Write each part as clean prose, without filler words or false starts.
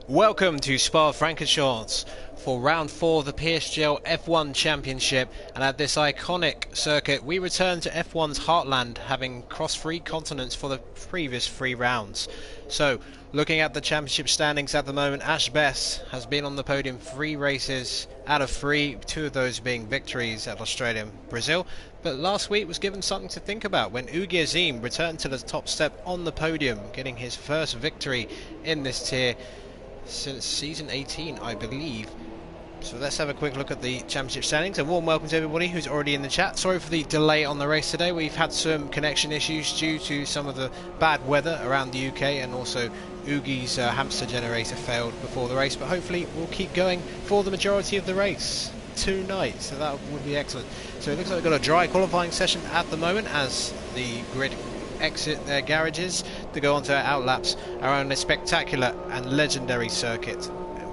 Welcome to Spa-Francorchamps for round 4 of the PSGL F1 Championship, and at this iconic circuit we return to F1's heartland, having crossed 3 continents for the previous 3 rounds. So, looking at the championship standings at the moment, Ashbest has been on the podium 3 races out of 3, 2 of those being victories at Australia and Brazil. But last week was given something to think about when Oogie Azeem returned to the top step on the podium, getting his first victory in this tier since season 18, I believe. So let's have a quick look at the championship standings. A warm welcome to everybody who's already in the chat. Sorry for the delay on the race today. We've had some connection issues due to some of the bad weather around the UK, and also Oogie's hamster generator failed before the race, but hopefully we'll keep going for the majority of the race tonight, so that would be excellent. So it looks like we've got a dry qualifying session at the moment as the grid exit their garages to go on to our outlaps around a spectacular and legendary circuit,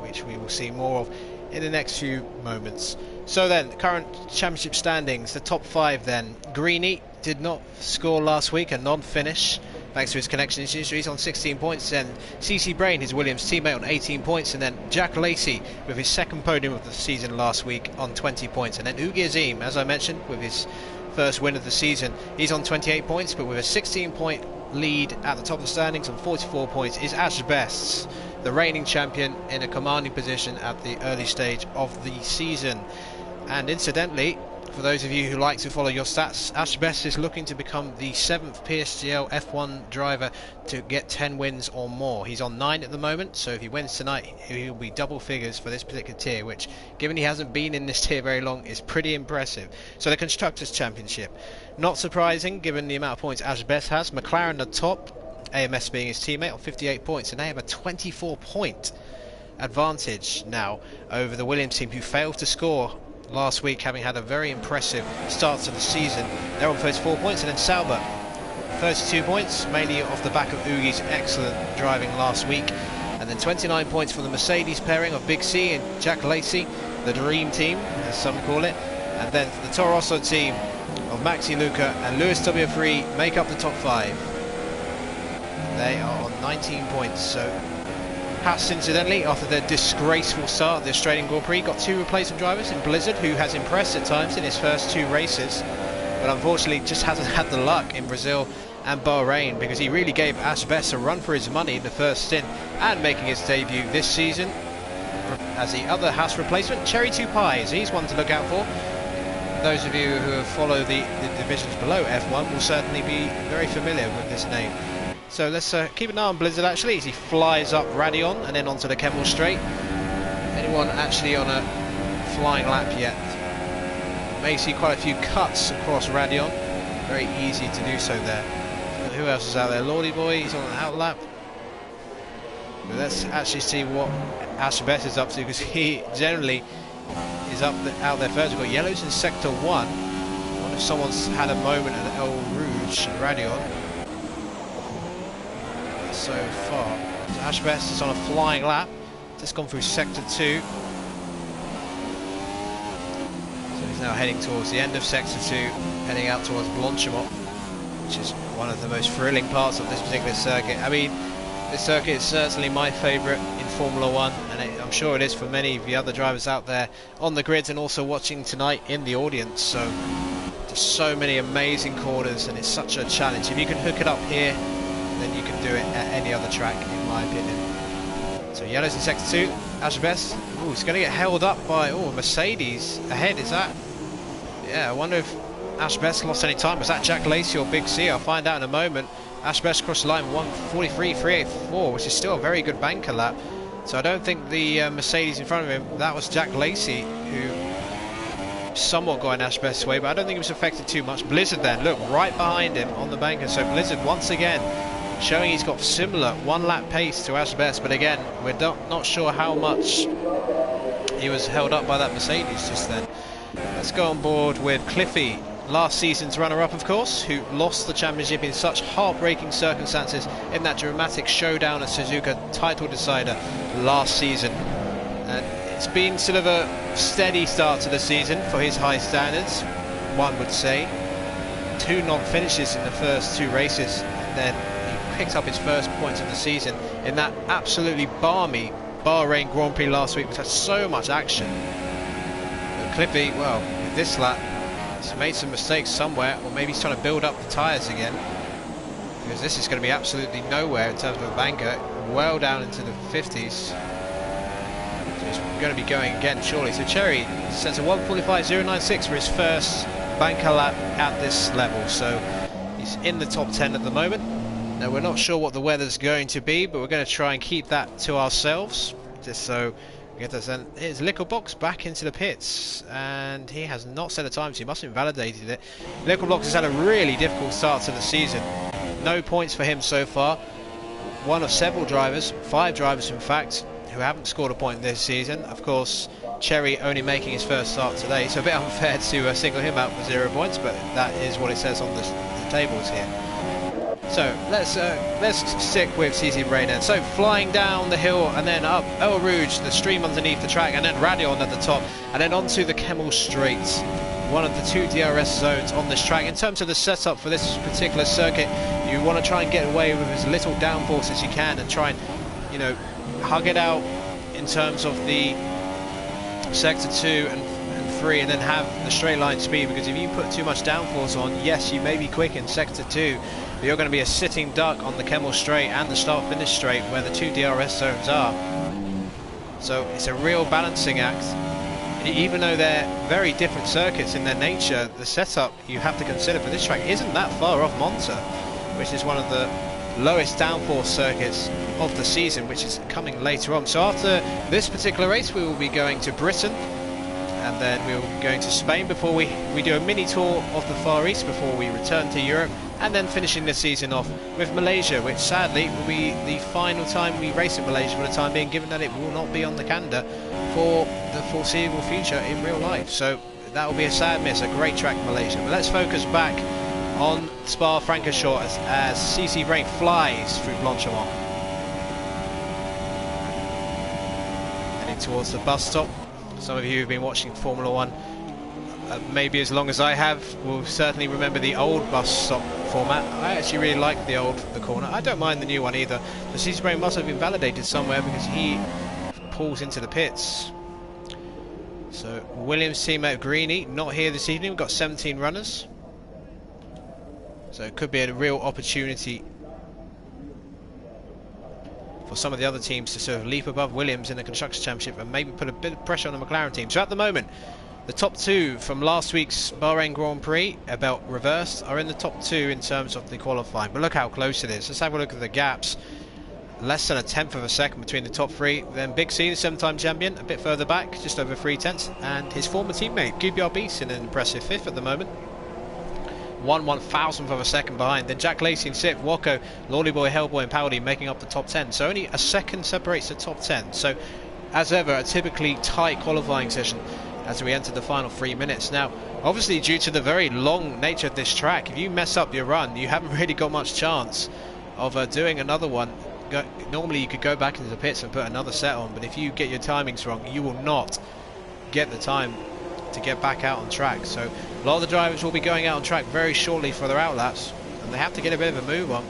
which we will see more of in the next few moments. So then, current championship standings, the top 5 then. Greeny did not score last week, a non-finish thanks to his connection issues. He's on 16 points, and CCbrain, his Williams teammate, on 18 points, and then xJackLacey with his second podium of the season last week on 20 points, and then Oogie Azeem, as I mentioned, with his first win of the season, he's on 28 points, but with a 16-point lead at the top of the standings on 44 points is Ashbest, the reigning champion, in a commanding position at the early stage of the season. And incidentally, for those of you who like to follow your stats, Ashbest is looking to become the 7th PSGL F1 driver to get 10 wins or more. He's on 9 at the moment, so if he wins tonight, he'll be double figures for this particular tier, which, given he hasn't been in this tier very long, is pretty impressive. So the Constructors' Championship, not surprising given the amount of points Ashbest has. McLaren at top, AMS being his teammate, on 58 points, and they have a 24-point advantage now over the Williams team, who failed to score last week, having had a very impressive start to the season. They're on 34 points, and then Sauber 32 points, mainly off the back of Oogie's excellent driving last week, and then 29 points for the Mercedes pairing of Big C and xJackLacey, the dream team as some call it, and then the Toro Rosso team of MaxiLuca and Louisw03 make up the top 5. They are on 19 points. So Haas, incidentally, after their disgraceful start at the Australian Grand Prix, got 2 replacement drivers in Blizard, who has impressed at times in his first 2 races, but unfortunately just hasn't had the luck in Brazil and Bahrain, because he really gave Ashbest a run for his money in the first stint, and making his debut this season as the other Haas replacement, Cherry2Pie. He's one to look out for. Those of you who have followed the divisions below F1 will certainly be very familiar with this name. So let's keep an eye on Blizzard actually as he flies up Radion and then onto the Kemmel Straight. Anyone actually on a flying lap yet? May see quite a few cuts across Radion. Very easy to do so there. And who else is out there? Lordyboy, he's on an out lap. But let's actually see what Ashbest is up to, because he generally is out there first. We've got yellows in sector 1. I wonder if someone's had a moment at El Rouge and Radion so far. So Ashbest is on a flying lap, just gone through sector 2, so he's now heading towards the end of sector 2, heading out towards Blanchimont, which is one of the most thrilling parts of this particular circuit. I mean, this circuit is certainly my favourite in Formula 1, and I'm sure it is for many of the other drivers out there on the grids and also watching tonight in the audience. So just so many amazing corners, and it's such a challenge. If you can hook it up here, then you can do it at any other track, in my opinion. So yellows in sector 2, Ashbest. Ooh, he's going to get held up by Mercedes ahead. Is that? Yeah, I wonder if Ashbest lost any time. Was that xJackLacey or Big C? I'll find out in a moment. Ashbest crossed the line 1:43.384, which is still a very good banker lap. So I don't think the Mercedes in front of him, that was xJackLacey, who somewhat got in Ashbest's way, but I don't think it was affected too much. Blizzard then, look, right behind him on the banker. So Blizzard once again showing he's got similar 1 lap pace to Ashbest, but again, we're not sure how much he was held up by that Mercedes just then. Let's go on board with Cliffy, last season's runner-up, of course, who lost the championship in such heartbreaking circumstances in that dramatic showdown at Suzuka, title decider last season. And it's been sort of a steady start to the season for his high standards, one would say. 2 non-finishes in the first 2 races, and then he picked up his first points of the season in that absolutely balmy Bahrain Grand Prix last week, which had so much action. But Cliffy, well, with this lap, he's made some mistakes somewhere, or maybe he's trying to build up the tyres again, because this is going to be absolutely nowhere in terms of a banker, well down into the 50s. So he's going to be going again, surely. So Cherry sets a 1:45.096 for his first banker lap at this level, so he's in the top 10 at the moment. Now we're not sure what the weather's going to be, but we're going to try and keep that to ourselves, just so we get this. And here's Licklebox back into the pits, and he has not set a time, so he must have invalidated it. Licklebox has had a really difficult start to the season. No points for him so far. One of several drivers, 5 drivers in fact, who haven't scored a point this season. Of course, Cherry only making his first start today, so a bit unfair to single him out for 0 points, but that is what it says on the tables here. So let's stick with CCbrain then. So flying down the hill and then up El Rouge, the stream underneath the track, and then Radion at the top, and then onto the Kemmel Straight, one of the 2 DRS zones on this track. In terms of the setup for this particular circuit, you want to try and get away with as little downforce as you can, and try and, you know, hug it out in terms of the sector 2 and 3, and then have the straight line speed, because if you put too much downforce on, yes, you may be quick in sector 2, but you're going to be a sitting duck on the Kemmel Straight and the start finish straight where the 2 DRS zones are. So it's a real balancing act. Even though they're very different circuits in their nature, the setup you have to consider for this track isn't that far off Monza, which is one of the lowest downforce circuits of the season, which is coming later on. So after this particular race, we will be going to Britain, and then we'll be going to Spain before we do a mini tour of the Far East before we return to Europe, and then finishing the season off with Malaysia, which sadly will be the final time we race in Malaysia for the time being, given that it will not be on the calendar for the foreseeable future in real life. So that will be a sad miss. A great track, Malaysia. But let's focus back on Spa-Francorchamps as CCbrain flies through Blanchimont, heading towards the bus stop. Some of you who've been watching Formula 1 maybe as long as I have will certainly remember the old bus stop format. I actually really like the corner. I don't mind the new one either. The CCbrain must have been validated somewhere, because he pulls into the pits. So Williams team at Greeny not here this evening. We've got 17 runners, so it could be a real opportunity for some of the other teams to sort of leap above Williams in the Constructors' Championship and maybe put a bit of pressure on the McLaren team. So at the moment, the top 2 from last week's Bahrain Grand Prix, about reversed, are in the top 2 in terms of the qualifying. But look how close it is. Let's have a look at the gaps. Less than a tenth of a second between the top 3. Then Big C, the 7-time champion, a bit further back, just over 3 tenths, and his former teammate QPRBeasts in an impressive 5th at the moment. 1/1000th of a second behind. Then XJackLacey in 6th, Wocko, Lordyboy, Hellboy and Paudie making up the top 10. So only a second separates the top 10. So as ever, a typically tight qualifying session as we enter the final 3 minutes. Now, obviously due to the very long nature of this track, if you mess up your run, you haven't really got much chance of doing another one. Normally you could go back into the pits and put another set on, but if you get your timings wrong, you will not get the time to get back out on track. So a lot of the drivers will be going out on track very shortly for their outlaps, and they have to get a bit of a move on.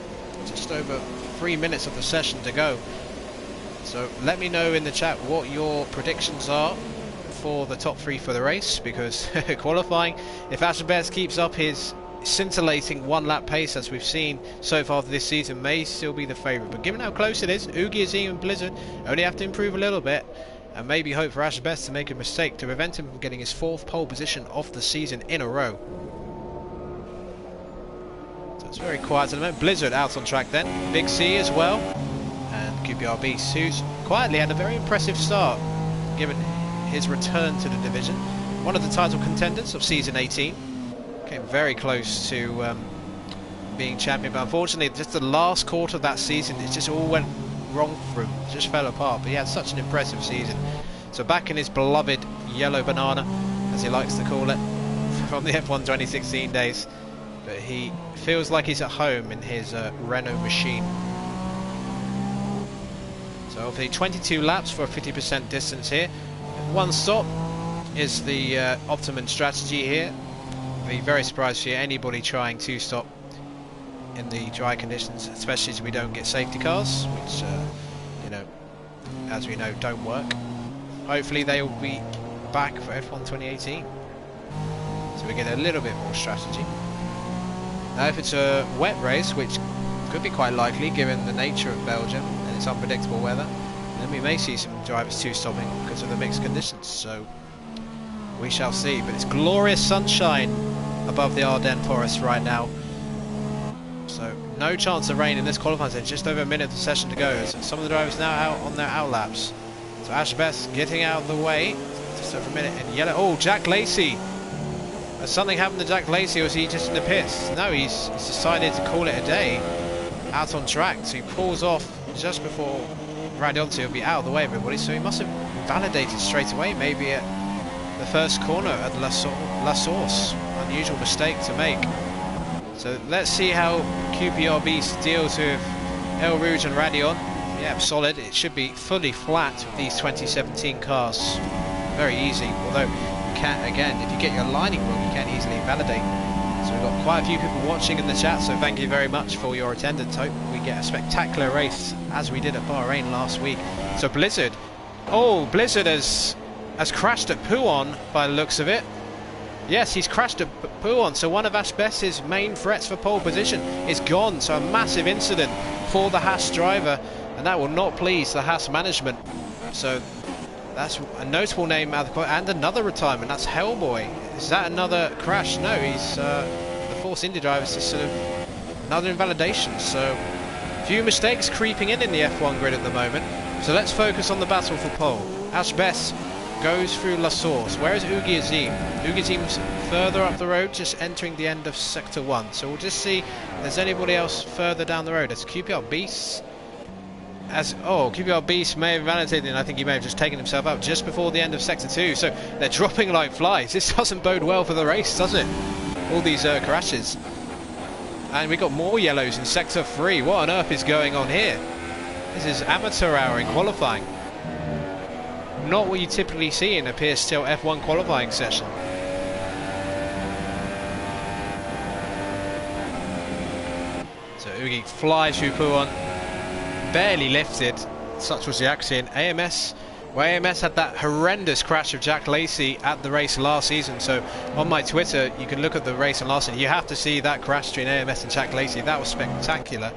Just over 3 minutes of the session to go. So let me know in the chat what your predictions are for the top 3 for the race, because qualifying, if Ashbest keeps up his scintillating 1-lap pace as we've seen so far this season, may still be the favourite. But given how close it is, Oogie Azeem and Blizard only have to improve a little bit, and maybe hope for Ashbest to make a mistake to prevent him from getting his 4th pole position of the season in a row. So it's very quiet at the moment. Blizard out on track then, Big C as well, and QPRBeasts, who's quietly had a very impressive start given his return to the division. One of the title contenders of season 18, came very close to being champion, but unfortunately just the last quarter of that season, it just all went wrong for him, it just fell apart. But he had such an impressive season. So back in his beloved yellow banana, as he likes to call it, from the F1 2016 days, but he feels like he's at home in his Renault machine. So hopefully 22 laps for a 50% distance here. 1 stop is the optimum strategy here. I'd be very surprised to see anybody trying 2 stop in the dry conditions, especially as we don't get safety cars, which you know, as we know, don't work. Hopefully they will be back for F1 2018. So we get a little bit more strategy. Now if it's a wet race, which could be quite likely given the nature of Belgium and its unpredictable weather, then we may see some drivers two-stopping because of the mixed conditions. So we shall see. But it's glorious sunshine above the Ardennes forest right now. So no chance of rain in this qualifying session. Just over a minute of the session to go. So some of the drivers now out on their outlaps. So Ashbest getting out of the way. Just over a minute in yellow. Oh, XJackLacey. Has something happened to XJackLacey, or is he just in the pits? No, he's decided to call it a day out on track. So he pulls off just before Radionto will be out of the way of everybody. So he must have validated straight away, maybe at the first corner at La Source. Unusual mistake to make. So let's see how QPRBeasts deals with El Rouge and Radion. Yeah, solid. It should be fully flat with these 2017 cars. Very easy. Although you can't, again, if you get your lining wrong, you can't easily validate. So we've got quite a few people watching in the chat, so thank you very much for your attendance. Hope we get a spectacular race as we did at Bahrain last week. So Blizzard. Oh, Blizzard has crashed at Pouon by the looks of it. Yes, he's crashed at Pouon, so one of Ashbest's main threats for pole position is gone. So a massive incident for the Haas driver, and that will not please the Haas management. So that's a notable name out of the, and another retirement. That's Hellboy. Is that another crash? No, he's the Force India driver. Is just sort of another invalidation. So a few mistakes creeping in the F1 grid at the moment. So let's focus on the battle for pole. Ashbest goes through La Source. Where is Oogie Azeem? Oogie Azeem's further up the road, just entering the end of Sector 1. So we'll just see if there's anybody else further down the road. It's QPRBeasts. QPRBeasts may have validated, and I think he may have just taken himself out just before the end of Sector 2. So they're dropping like flies. This doesn't bode well for the race, does it? All these crashes. And we got more yellows in Sector 3. What on earth is going on here? This is amateur hour in qualifying. Not what you typically see in a PSGL F1 qualifying session. So Oogie flies through Pouon, barely lifted. Such was the accident. AMS had that horrendous crash of XJackLacey at the race last season. So on my Twitter, you can look at the race and last season. You have to see that crash between AMS and XJackLacey. That was spectacular.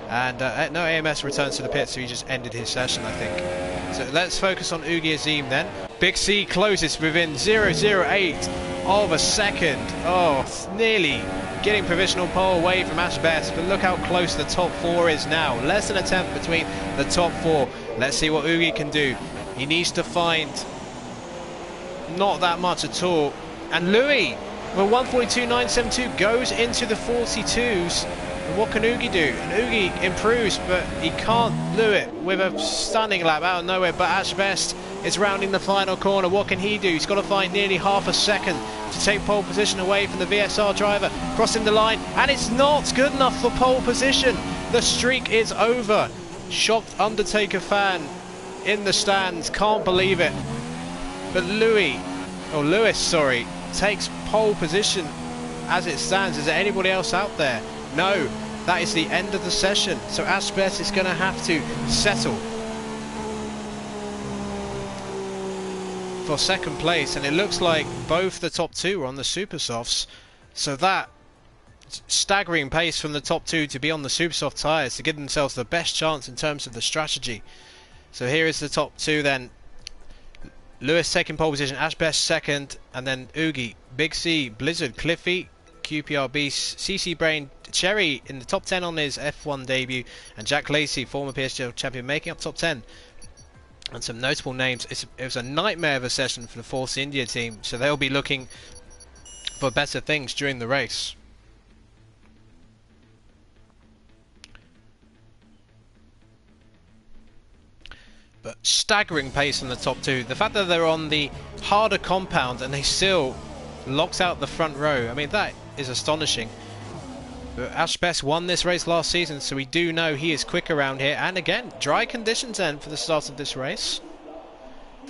And no, AMS returns to the pit, so he just ended his session, I think. So let's focus on Oogie Azeem then. Big C closes within 0.08 of a second. Oh, nearly getting provisional pole away from Ashbest, but look how close the top 4 is now. Less than a tenth between the top 4. Let's see what Oogie can do. He needs to find not that much at all. And Louis, with 142.972, goes into the 42s. What can Oogie do? And Oogie improves, but he can't do it with a stunning lap out of nowhere. But Ashbest is rounding the final corner. What can he do? He's got to find nearly half a second to take pole position away from the VSR driver. Crossing the line, and it's not good enough for pole position. The streak is over. Shocked Undertaker fan in the stands. Can't believe it. But Louis, takes pole position as it stands. Is there anybody else out there? No, that is the end of the session. So Ashbest is going to have to settle for second place, and it looks like both the top 2 are on the super softs. So that staggering pace from the top 2 to be on the super soft tyres to give themselves the best chance in terms of the strategy. So here is the top 2 then. Lewis taking pole position, Ashbest second, and then Oogie, Big C, Blizzard, Cliffy, QPRBeasts, CCbrain, Cherry in the top 10 on his F1 debut, and XJackLacey, former PSGL champion, making up top 10. And some notable names. It was a nightmare of a session for the Force India team, so they'll be looking for better things during the race. But staggering pace in the top 2. The fact that they're on the harder compound and they still locked out the front row, I mean, that is astonishing. But Ashbest won this race last season, so we do know he is quick around here. And again, dry conditions then for the start of this race.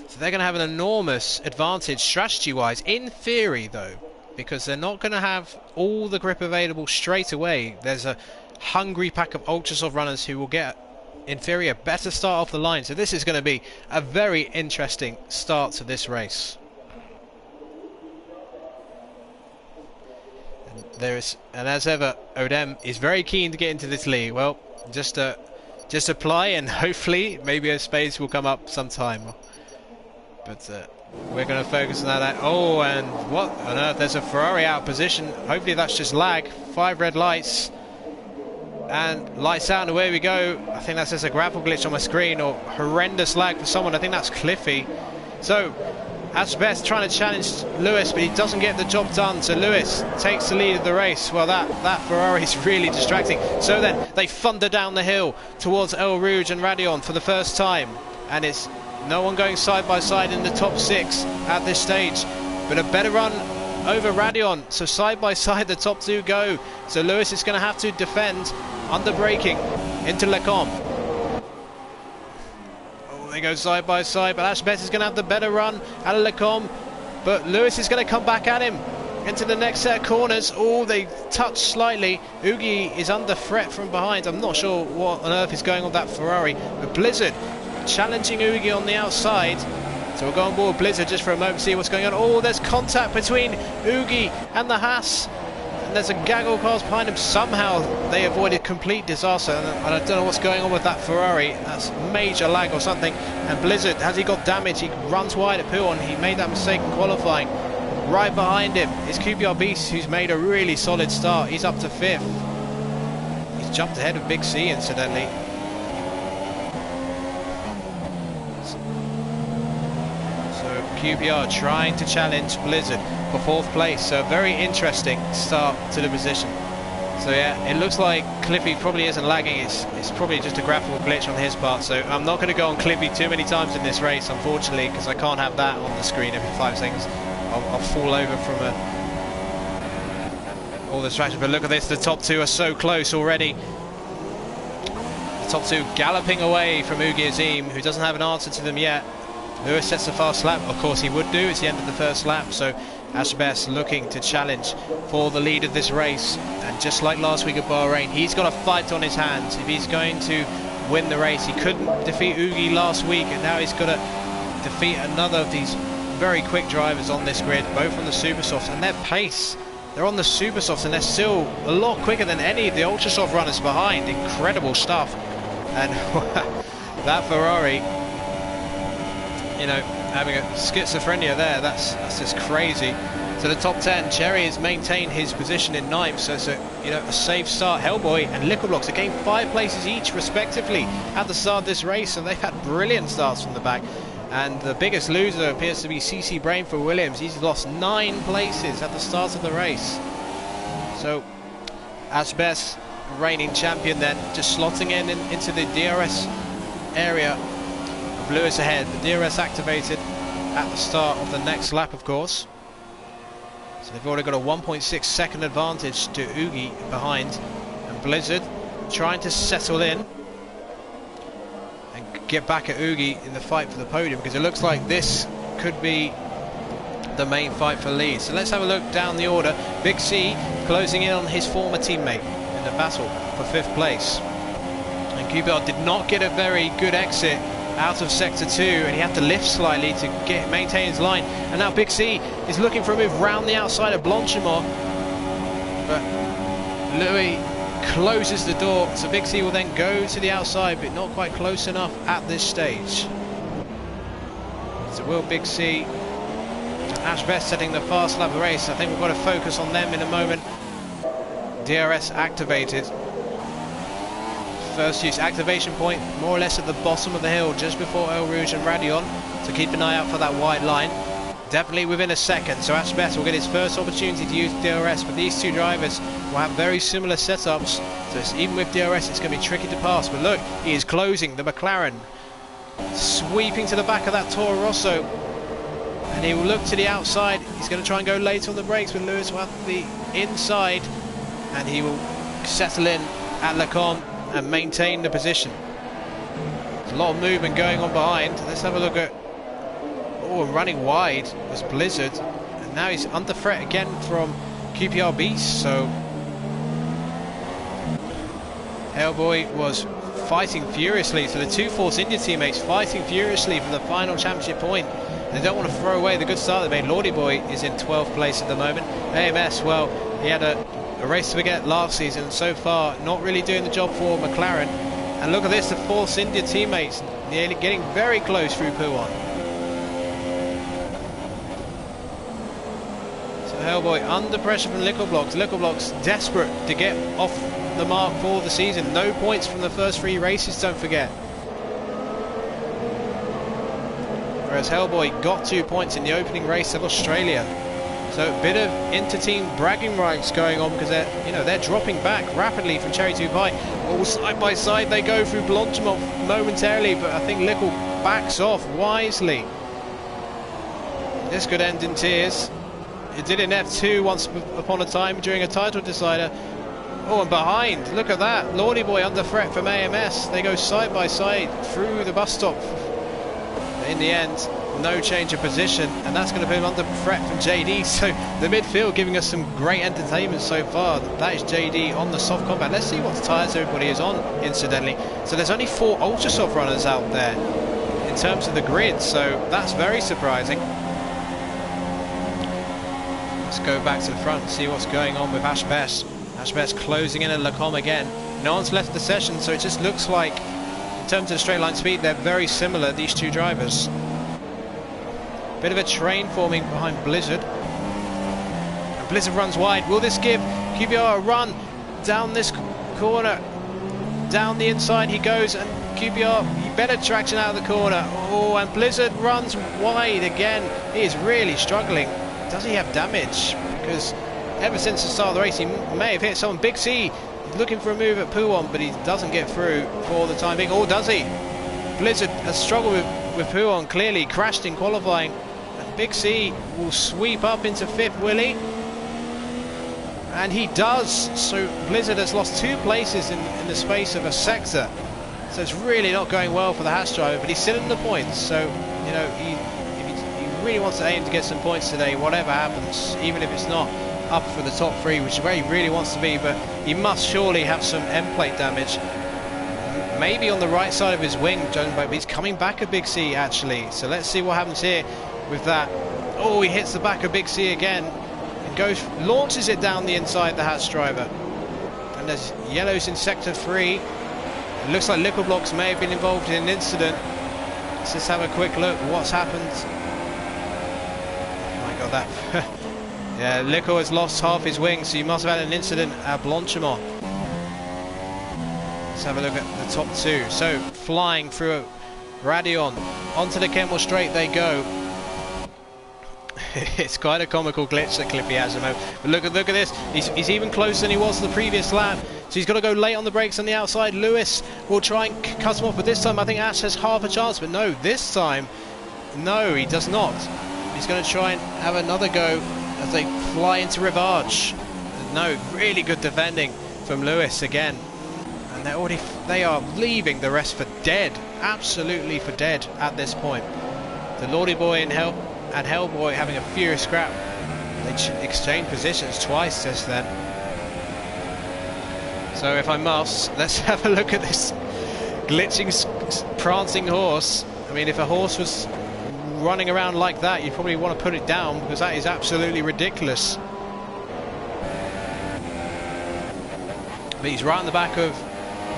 So they're going to have an enormous advantage strategy-wise, in theory though, because they're not going to have all the grip available straight away. There's a hungry pack of ultra soft runners who will get inferior, better start off the line. So this is going to be a very interesting start to this race. And as ever, Odem is very keen to get into this lead. Well, just apply, and hopefully maybe a space will come up sometime. But we're going to focus on that. Oh, and what on earth? There's a Ferrari out of position. Hopefully that's just lag. 5 red lights. And lights out, and away we go. I think that's just a grapple glitch on my screen, or horrendous lag for someone. I think that's Cliffy. So Ashbest trying to challenge Lewis, but he doesn't get the job done. So Lewis takes the lead of the race. Well, that Ferrari is really distracting. So then they thunder down the hill towards Louisw and Radeon for the first time, and it's no one going side by side in the top 6 at this stage. But a better run over Radeon. So side by side the top 2 go. So Lewis is going to have to defend under braking into Lecombe. They go side by side, but Ashbest is going to have the better run out of Lecombe, but Lewis is going to come back at him into the next set of corners. Oh, they touch slightly. Oogie is under threat from behind. I'm not sure what on earth is going on with that Ferrari, but Blizard challenging Oogie on the outside. So we'll go on board Blizard just for a moment, see what's going on. Oh, there's contact between Oogie and the Haas. And there's a gaggle of cars behind him. Somehow they avoided complete disaster, and I don't know what's going on with that Ferrari. That's major lag or something. And Blizard, has he got damage? He runs wide at Pillon. He made that mistake in qualifying. Right behind him is QPRBeasts, who's made a really solid start. He's up to 5th. He's jumped ahead of Big C, incidentally. So QPR trying to challenge Blizard for 4th place, so a very interesting start to the position. So yeah, it looks like Cliffy probably isn't lagging. It's probably just a graphical glitch on his part. So I'm not going to go on Cliffy too many times in this race, unfortunately, because I can't have that on the screen every 5 seconds. I'll fall over from all the distraction. But look at this, the top 2 are so close already. The top 2 galloping away from Oogie Azeem, who doesn't have an answer to them yet. Lewis sets a fast lap. Of course he would do. It's the end of the first lap. So Ashbest looking to challenge for the lead of this race, and just like last week at Bahrain, he's got a fight on his hands if he's going to win the race. He couldn't defeat Oogie last week, and now he's got to defeat another of these very quick drivers on this grid, both on the super softs, and their pace, they're on the super softs and they're still a lot quicker than any of the ultra soft runners behind. Incredible stuff. And that Ferrari, you know, having a schizophrenia there, that's just crazy. So the top 10, Cherry has maintained his position in 9th, so it's a safe start. Hellboy and Liquidblocks have gained 5 places each respectively at the start of this race, and they've had brilliant starts from the back. And the biggest loser appears to be CCbrain for Williams. He's lost 9 places at the start of the race. So Ashbest, reigning champion, then just slotting into the DRS area. Lewis ahead, the DRS activated at the start of the next lap, of course. So they've already got a 1.6 second advantage to Oogie behind, and Blizard trying to settle in and get back at Oogie in the fight for the podium, because it looks like this could be the main fight for lead. So let's have a look down the order. Big C closing in on his former teammate in the battle for 5th place, and QPR did not get a very good exit out of sector 2, and he had to lift slightly to maintain his line. And now Big C is looking for a move round the outside of Blanchimont, but Louis closes the door, so Big C will then go to the outside, but not quite close enough at this stage. So will Big C, Ashbest setting the fast lap of the race. I think we've got to focus on them in a moment. DRS activated. First use activation point more or less at the bottom of the hill just before Louisw and Radeon, so keep an eye out for that white line. Definitely within a second, so Ashbest will get his first opportunity to use DRS, but these 2 drivers will have very similar setups, so even with DRS it's going to be tricky to pass. But look, he is closing the McLaren, sweeping to the back of that Toro Rosso, and he will look to the outside. He's going to try and go late on the brakes, but Lewis will have the inside, and he will settle in at Lecombe and maintain the position. There's a lot of movement going on behind. Let's have a look at, running wide was Blizard, and now he's under threat again from QPRBeasts. So Hellboy was fighting furiously. So the two Force India teammates fighting furiously for the final championship point. They don't want to throw away the good start they made. Lordyboy is in 12th place at the moment. AMS, well, he had a race to forget last season, and so far not really doing the job for McLaren. And look at this, the Force India teammates nearly getting very close through Puon. So Hellboy under pressure from Liquorblocks. Liquorblocks desperate to get off the mark for the season. No points from the first 3 races, don't forget. Whereas Hellboy got 2 points in the opening race of Australia. So a bit of inter-team bragging rights going on, because they're dropping back rapidly from Cherry2Pie. All side by side they go through Blanchimont momentarily, but I think Lickle backs off wisely. This could end in tears. It did in F2 once upon a time during a title decider. Oh, and behind, look at that, Lordyboy under threat from AMS. They go side by side through the bus stop. In the end, no change of position, and that's going to put him under threat from JD. So the midfield giving us some great entertainment so far. That is JD on the soft combat. Let's see what tyres everybody is on, incidentally. So there's only 4 ultra soft runners out there in terms of the grid, so that's very surprising. Let's go back to the front and see what's going on with Ashbest. Ashbest closing in at Lacombe again. No one's left the session, so it just looks like, in terms of straight line speed, they're very similar, these two drivers. Bit of a train forming behind Blizzard. And Blizzard runs wide. Will this give QPR a run down this corner? Down the inside he goes, and QPR, better traction out of the corner. Oh, and Blizzard runs wide again. He is really struggling. Does he have damage? Because ever since the start of the race, he may have hit someone. Big C looking for a move at Puon, but he doesn't get through for the time being. Or does he? Blizzard has struggled with Puon, clearly crashed in qualifying. And Big C will sweep up into 5th, will he? And he does. So Blizzard has lost 2 places in the space of a sector. So it's really not going well for the Haas driver, but he's still in the points. So, you know, if he really wants to aim to get some points today, whatever happens, even if it's not up for the top 3, which is where he really wants to be, but he must surely have some end plate damage. Maybe on the right side of his wing, but he's coming back at Big C actually. So let's see what happens here with that. Oh, he hits the back of Big C again and launches it down the inside, the Haas driver. And there's yellows in sector 3. It looks like Liquorblocks may have been involved in an incident. Let's just have a quick look at what's happened. Oh my god, that yeah, Lico has lost half his wing, so he must have had an incident at Blanchimont. Let's have a look at the top 2. So, flying through Radion, onto the Kentwell Straight they go. It's quite a comical glitch that Cliffy has at the moment. But look at this, he's even closer than he was the previous lap. So he's got to go late on the brakes on the outside. Lewis will try and cut him off, but this time I think Ash has half a chance. But no, this time, no, he does not. He's going to try and have another go as they fly into Rivage. No, really good defending from Lewis again. And they are leaving the rest for dead. Absolutely for dead at this point. The Lordyboy and Hellboy having a furious scrap. They exchange positions twice just then. So if I must, let's have a look at this glitching, prancing horse. I mean, if a horse was running around like that, you probably want to put it down, because that is absolutely ridiculous. But he's right on the back of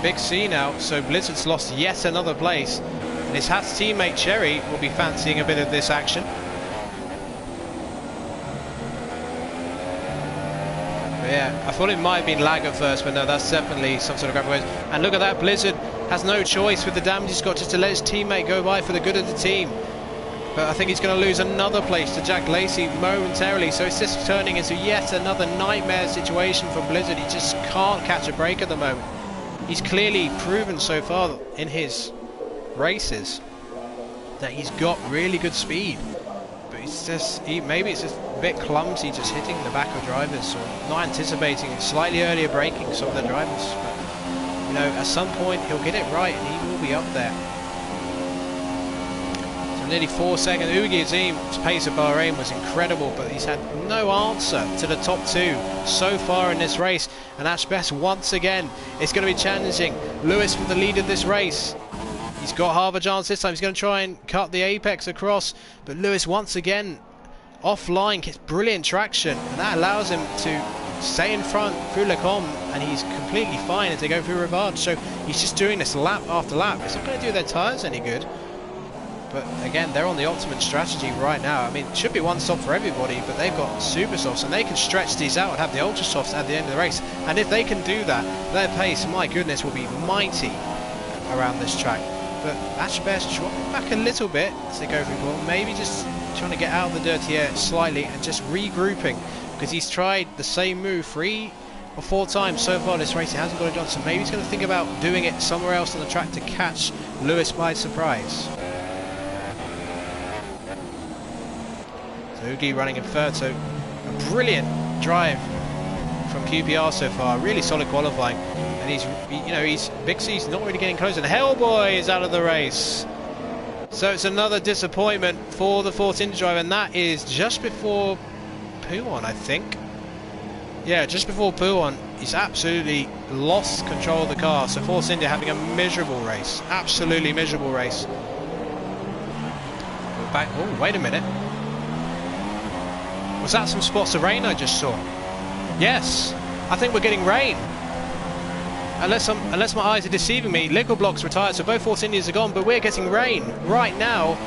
Big C now, so Blizzard's lost yet another place, and his Haas teammate Cherry will be fancying a bit of this action. But yeah, I thought it might have been lag at first, but no, that's definitely some sort of grab. And look at that, Blizzard has no choice with the damage he's got, just to let his teammate go by for the good of the team. But I think he's going to lose another place to XJackLacey momentarily, so it's just turning into yet another nightmare situation for Blizzard. He just can't catch a break at the moment. He's clearly proven so far in his races that he's got really good speed, but it's just maybe it's just a bit clumsy, just hitting the back of drivers or not anticipating slightly earlier braking some of the drivers. But you know, at some point he'll get it right and he will be up there. nearly 4 seconds. Oogie Azeem's pace at Bahrain was incredible, but he's had no answer to the top two so far in this race. And Ashbest once again is going to be challenging Lewis for the lead of this race. He's got half a chance this time. He's going to try and cut the apex across, but Lewis once again offline gets brilliant traction, and that allows him to stay in front through Lecom, and he's completely fine as they go through Rivard. So he's just doing this lap after lap. It's not going to do their tyres any good. But again, they're on the optimum strategy right now. I mean, it should be one stop for everybody, but they've got super softs, and they can stretch these out and have the ultra softs at the end of the race. And if they can do that, their pace, my goodness, will be mighty around this track. But Ashbest dropping back a little bit as they go through corner, maybe just trying to get out of the dirty air slightly and just regrouping, because he's tried the same move 3 or 4 times so far this race. He hasn't got it done, so maybe he's going to think about doing it somewhere else on the track to catch Lewis by surprise. So Oogie running in third, so a brilliant drive from QPR so far, really solid qualifying, and he's Big C's not really getting close, and Hellboy is out of the race. So it's another disappointment for the Force India driver, and that is just before Pouon, I think. Yeah, just before Pouon, he's absolutely lost control of the car. So Force India having a miserable race, absolutely miserable race. We're back. Oh, wait a minute. Was that some spots of rain I just saw? Yes, I think we're getting rain. Unless my eyes are deceiving me, Liquid Block's retired, so both Force Indias are gone, but we're getting rain right now.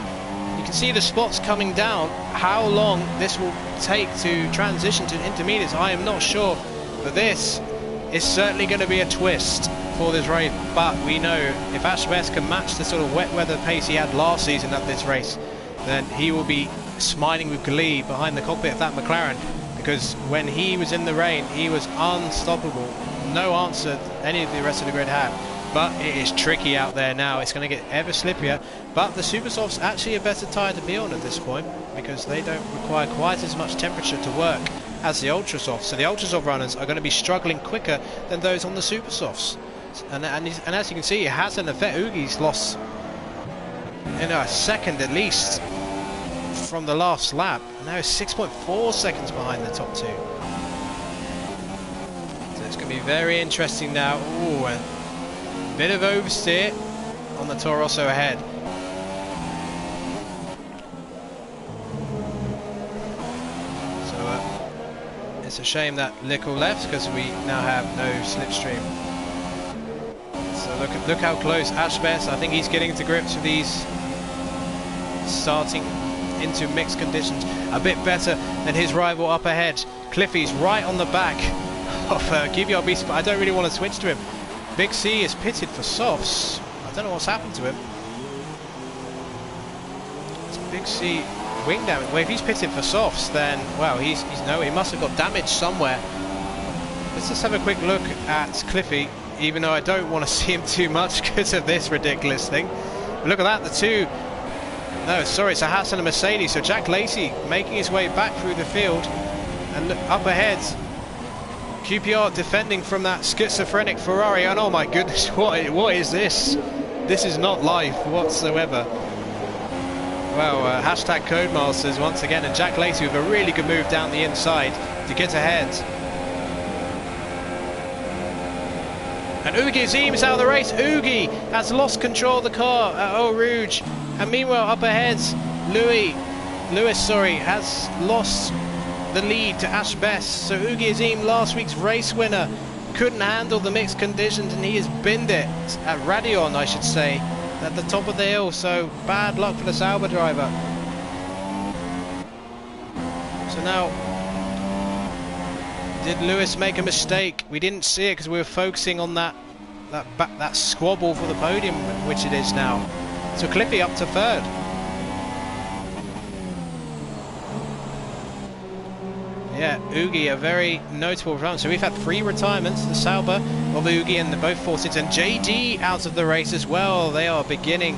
You can see the spots coming down. How long this will take to transition to intermediates, I am not sure, but this is certainly going to be a twist for this race. But we know if Ashbest can match the sort of wet weather pace he had last season at this race, then he will be smiling with glee behind the cockpit of that McLaren, because when he was in the rain, he was unstoppable. No answer any of the rest of the grid had. But it is tricky out there now. It's going to get ever slippier. But the Super Softs actually a better tyre to be on at this point, because they don't require quite as much temperature to work as the Ultra Softs. So the Ultra Soft runners are going to be struggling quicker than those on the Super Softs. And as you can see, it has an effect. Oogie's lost a second at least from the last lap. And now he's 6.4 seconds behind the top two. It's going to be very interesting now. Ooh, a bit of oversteer on the Toro Rosso ahead. So it's a shame that Lickle left, because we now have no slipstream. So look how close Ashbest. I think he's getting to grips with these starting into mixed conditions a bit better than his rival up ahead. Cliffy's right on the back of QPRBeasts, but I don't really want to switch to him. Big C is pitted for softs. I don't know what's happened to him. It's Big C wing damage. Well, if he's pitted for softs, then well, he must have got damaged somewhere. Let's just have a quick look at Cliffy, even though I don't want to see him too much because of this ridiculous thing. But look at that, the two. No, sorry, it's a Haas and a Mercedes. So XJackLacey making his way back through the field, and look up ahead. QPR defending from that schizophrenic Ferrari, and oh my goodness, what is this? This is not life whatsoever. Well, hashtag Codemasters once again, and XJackLacey with a really good move down the inside to get ahead. And Oogie Azeem is out of the race. Oogie has lost control of the car at Eau Rouge, and meanwhile up ahead, Lewis has lost the lead to Ashbest. So Oogie Azeem, last week's race winner, couldn't handle the mixed conditions, and he has binned it at Radion, I should say, at the top of the hill. So bad luck for the Sauber driver. So now, did Lewis make a mistake? We didn't see it because we were focusing on that squabble for the podium, which it is now. So Cliffy up to third. Yeah, Oogie, a very notable run. So we've had 3 retirements, the Sauber of Oogie and both forces, and JD out of the race as well. They are beginning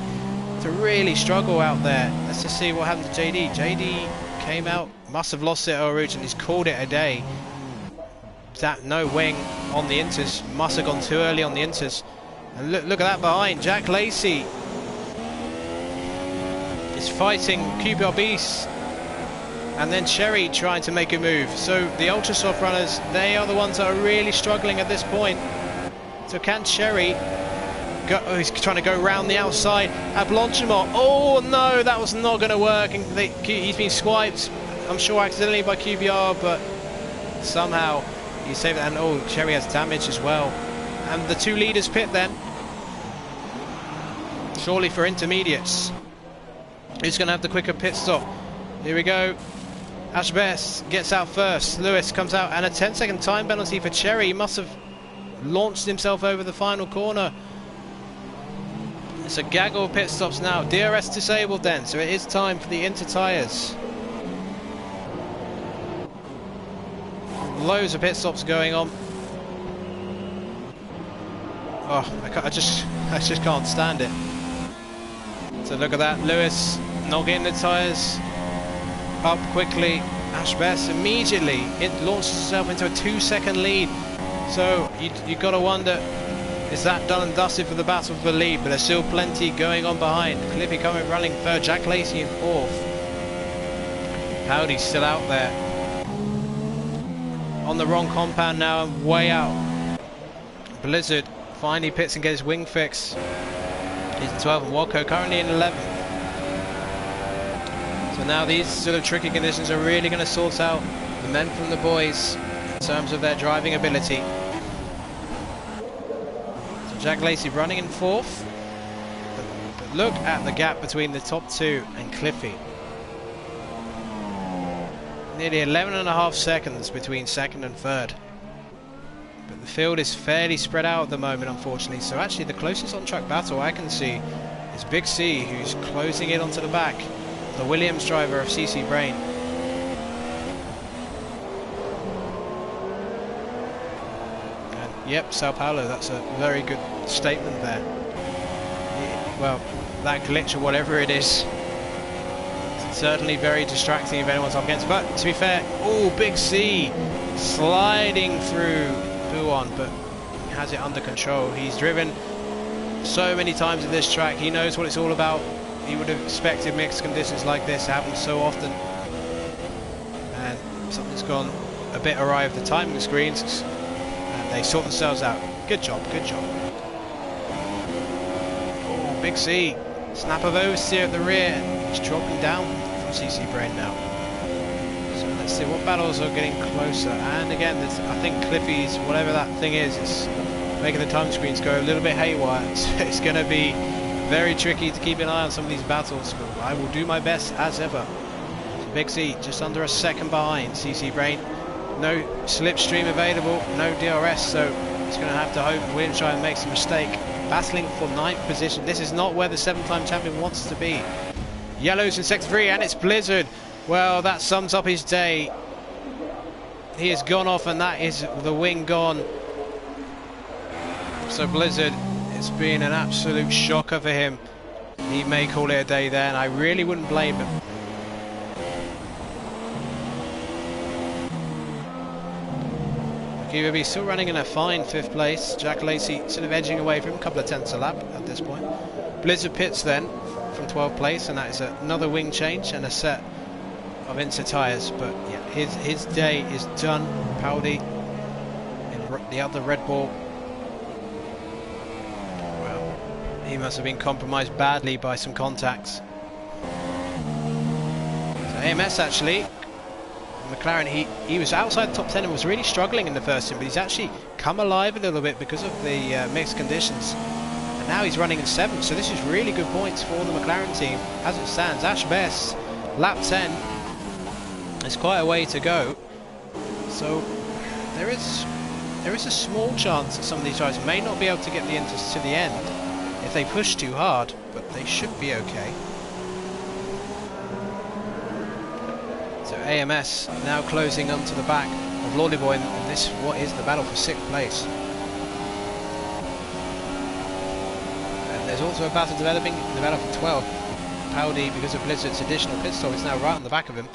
to really struggle out there. Let's just see what happened to JD. JD came out, must have lost it at Eau Rouge, and he's called it a day. That no wing on the inters, must have gone too early on the inters. And look at that behind, XJackLacey. is fighting QPRBeasts, and then Cherry trying to make a move. So the ultra soft runners, they are the ones that are really struggling at this point. So can Cherry go? Oh, he's trying to go round the outside at Blanchimont. Oh no, that was not going to work. And he's been swiped, I'm sure accidentally, by QPR, but somehow he saved it. And oh, Cherry has damage as well. And the two leaders pit then, surely for intermediates. Who's going to have the quicker pit stop? Here we go. Ashbest gets out first. Lewis comes out, and a 10-second time penalty for Cherry. He must have launched himself over the final corner. It's a gaggle of pit stops now. DRS disabled then, so it is time for the inter tyres. Loads of pit stops going on. Oh, I just can't stand it. So look at that, Lewis not getting the tyres up quickly. Ashbest immediately launched itself into a 2-second lead. So you got to wonder, is that done and dusted for the battle for the lead? But there's still plenty going on behind. Cliffy coming running third, XJackLacey in fourth. Paudie's still out there. On the wrong compound now and way out. Blizard finally pits and gets his wing fix. He's in 12th, and Wocko currently in 11th. So now these sort of tricky conditions are really going to sort out the men from the boys in terms of their driving ability. So XJackLacey running in 4th. But look at the gap between the top two and Cliffy. Nearly 11.5 seconds between 2nd and 3rd. But the field is fairly spread out at the moment, unfortunately. So actually the closest on-track battle I can see is Big C, who's closing in onto the back. The Williams driver of CCbrain. And yep, Sao Paulo, that's a very good statement there. Yeah, well, that glitch or whatever it is, certainly very distracting if anyone's up against. But to be fair, oh, Big C sliding through Buon, but he has it under control. He's driven so many times at this track, he knows what it's all about. He would have expected mixed conditions like this to happen so often. And something's gone a bit awry with the timing screens, and they sort themselves out. Good job, good job. Oh, Big C, snap of oversteer at the rear. He's dropping down from CCbrain now. So let's see what battles are getting closer. And again, I think Cliffy's, whatever that thing is, it's making the time screens go a little bit haywire. So it's going to be very tricky to keep an eye on some of these battles, but I will do my best as ever. So Big C just under a second behind CCbrain. No slipstream available, no DRS, so he's going to have to hope Williams try and makes a mistake. Battling for 9th position. This is not where the 7-time champion wants to be. Yellow's in sector 3, and it's Blizard. Well, that sums up his day. He has gone off, and that is the wing gone. So Blizard, it's been an absolute shocker for him. He may call it a day there, and I really wouldn't blame him. QPRB still running in a fine 5th place. XJackLacey sort of edging away from him, a couple of tenths a lap at this point. Blizard pits then from 12th place, and that is another wing change and a set of inter tyres. But yeah, his day is done. Paudie in the other Red Bull. He must have been compromised badly by some contacts. So AMS actually, McLaren, he was outside the top 10 and was really struggling in the first stint, but he's actually come alive a little bit because of the mixed conditions. And now he's running in 7th, so this is really good points for the McLaren team as it stands. Ashbest, lap 10. There's quite a way to go. So there is a small chance that some of these guys may not be able to get the inters to the end if they push too hard, but they should be okay. So AMS now closing onto the back of Lordyboy, and this what is the battle for 6th place. And there's also a battle developing in the battle for 12th. Paudie, because of Blizzard's additional pit stop, is now right on the back of him.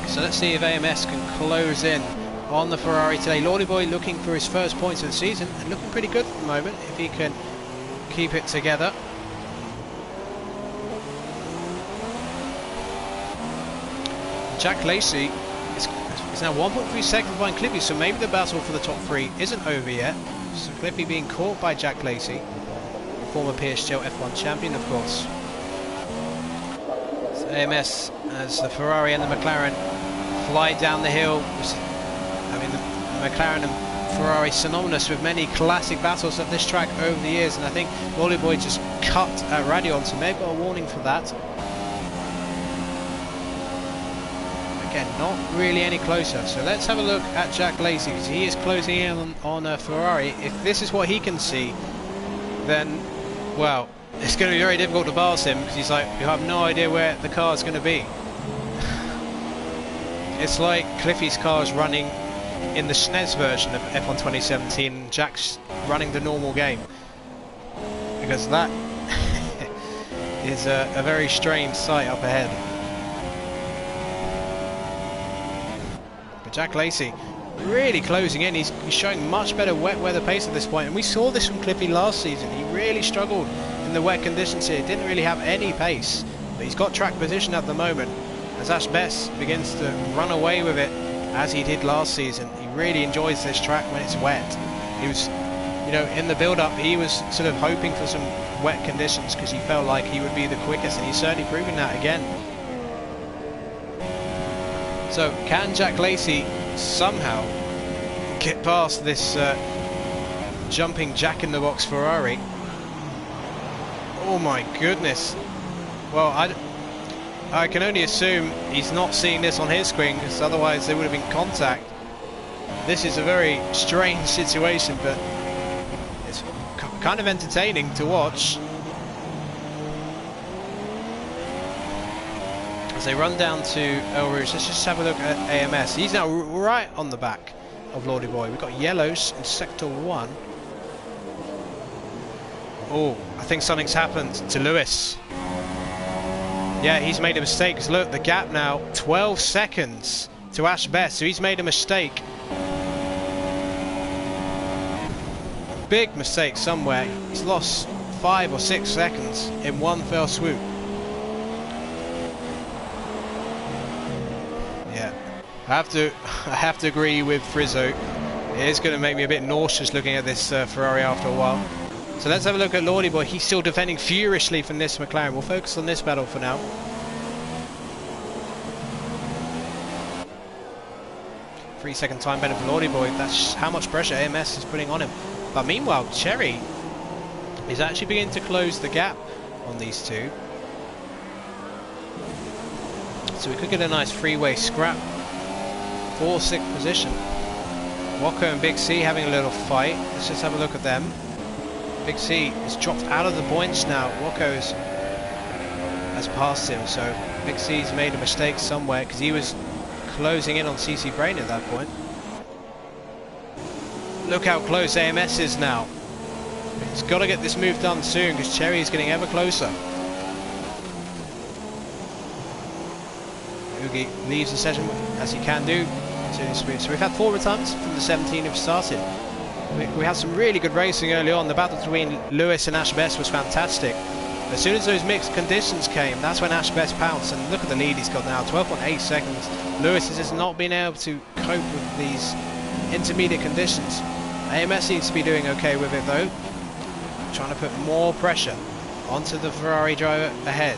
So let's see if AMS can close in on the Ferrari today. Lordyboy looking for his first points of the season and looking pretty good at the moment if he can keep it together. XJackLacey is now 1.3 seconds behind Cliffy, so maybe the battle for the top 3 isn't over yet. So Cliffy being caught by XJackLacey, former PSGL F1 champion, of course. So AMS, as the Ferrari and the McLaren fly down the hill. I mean, the McLaren and Ferrari synonymous with many classic battles at this track over the years, and I think Lordyboy just cut at Radion, so maybe got a warning for that. Again, not really any closer, so let's have a look at XJackLacey, because he is closing in on a Ferrari. If this is what he can see, then, well, it's going to be very difficult to pass him, because he's like, you have no idea where the car is going to be. It's like Cliffy's car is running in the SNES version of F1 2017, Jack's running the normal game, because that is a very strange sight up ahead. But XJackLacey really closing in. He's showing much better wet weather pace at this point, and we saw this from Cliffy last season. He really struggled in the wet conditions here, didn't really have any pace, but he's got track position at the moment as Ashbest begins to run away with it as he did last season. He really enjoys this track when it's wet. He was, you know, in the build-up he was sort of hoping for some wet conditions because he felt like he would be the quickest, and he's certainly proving that again. So can XJackLacey somehow get past this jumping jack-in-the-box Ferrari? Oh my goodness. Well, I can only assume he's not seeing this on his screen, because otherwise there would have been contact. This is a very strange situation, but it's kind of entertaining to watch. As they run down to El Rouge, let's just have a look at AMS. He's now right on the back of Lordyboy. We've got yellows in Sector 1. Oh, I think something's happened to Lewis. Yeah, he's made a mistake, because look, the gap now, 12 seconds to Ashbest, so he's made a mistake. Big mistake somewhere. He's lost 5 or 6 seconds in one fell swoop. Yeah, I have to agree with Frizzo. It is going to make me a bit nauseous looking at this Ferrari after a while. So let's have a look at Lordyboy. He's still defending furiously from this McLaren. We'll focus on this battle for now. Three-second time better for Lordyboy. That's how much pressure AMS is putting on him. But meanwhile, Cherry is actually beginning to close the gap on these two. So we could get a nice three-way scrap for 6th position. Wocko and Big C having a little fight. Let's just have a look at them. Big C has dropped out of the points now. Wocko has passed him, so Big C's made a mistake somewhere, because he was closing in on CCbrain at that point. Look how close AMS is now. He's got to get this move done soon, because Cherry is getting ever closer. Oogie leaves the session as he can do. So we've had 4 returns from the 17 who've started. We had some really good racing early on. The battle between Lewis and Ashbest was fantastic. As soon as those mixed conditions came, that's when Ashbest pounced, and look at the lead he's got now, 12.8 seconds. Lewis has just not been able to cope with these intermediate conditions. AMS seems to be doing okay with it though, trying to put more pressure onto the Ferrari driver ahead.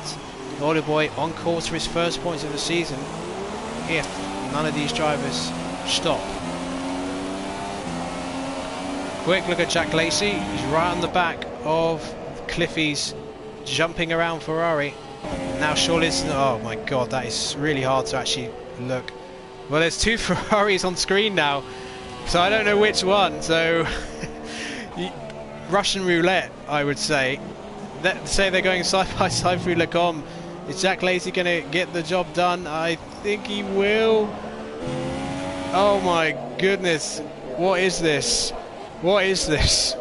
Lordyboy on course for his first points of the season, if none of these drivers stop. Quick look at XJackLacey. He's right on the back of Cliffy's jumping around Ferrari. Now surely it's, oh my god, that is really hard to actually look. Well, there's 2 Ferraris on screen now, so I don't know which one. So Russian roulette, I would say. Let's say they're going side by side through Lecom. Is XJackLacey going to get the job done? I think he will. Oh my goodness, what is this? What is this?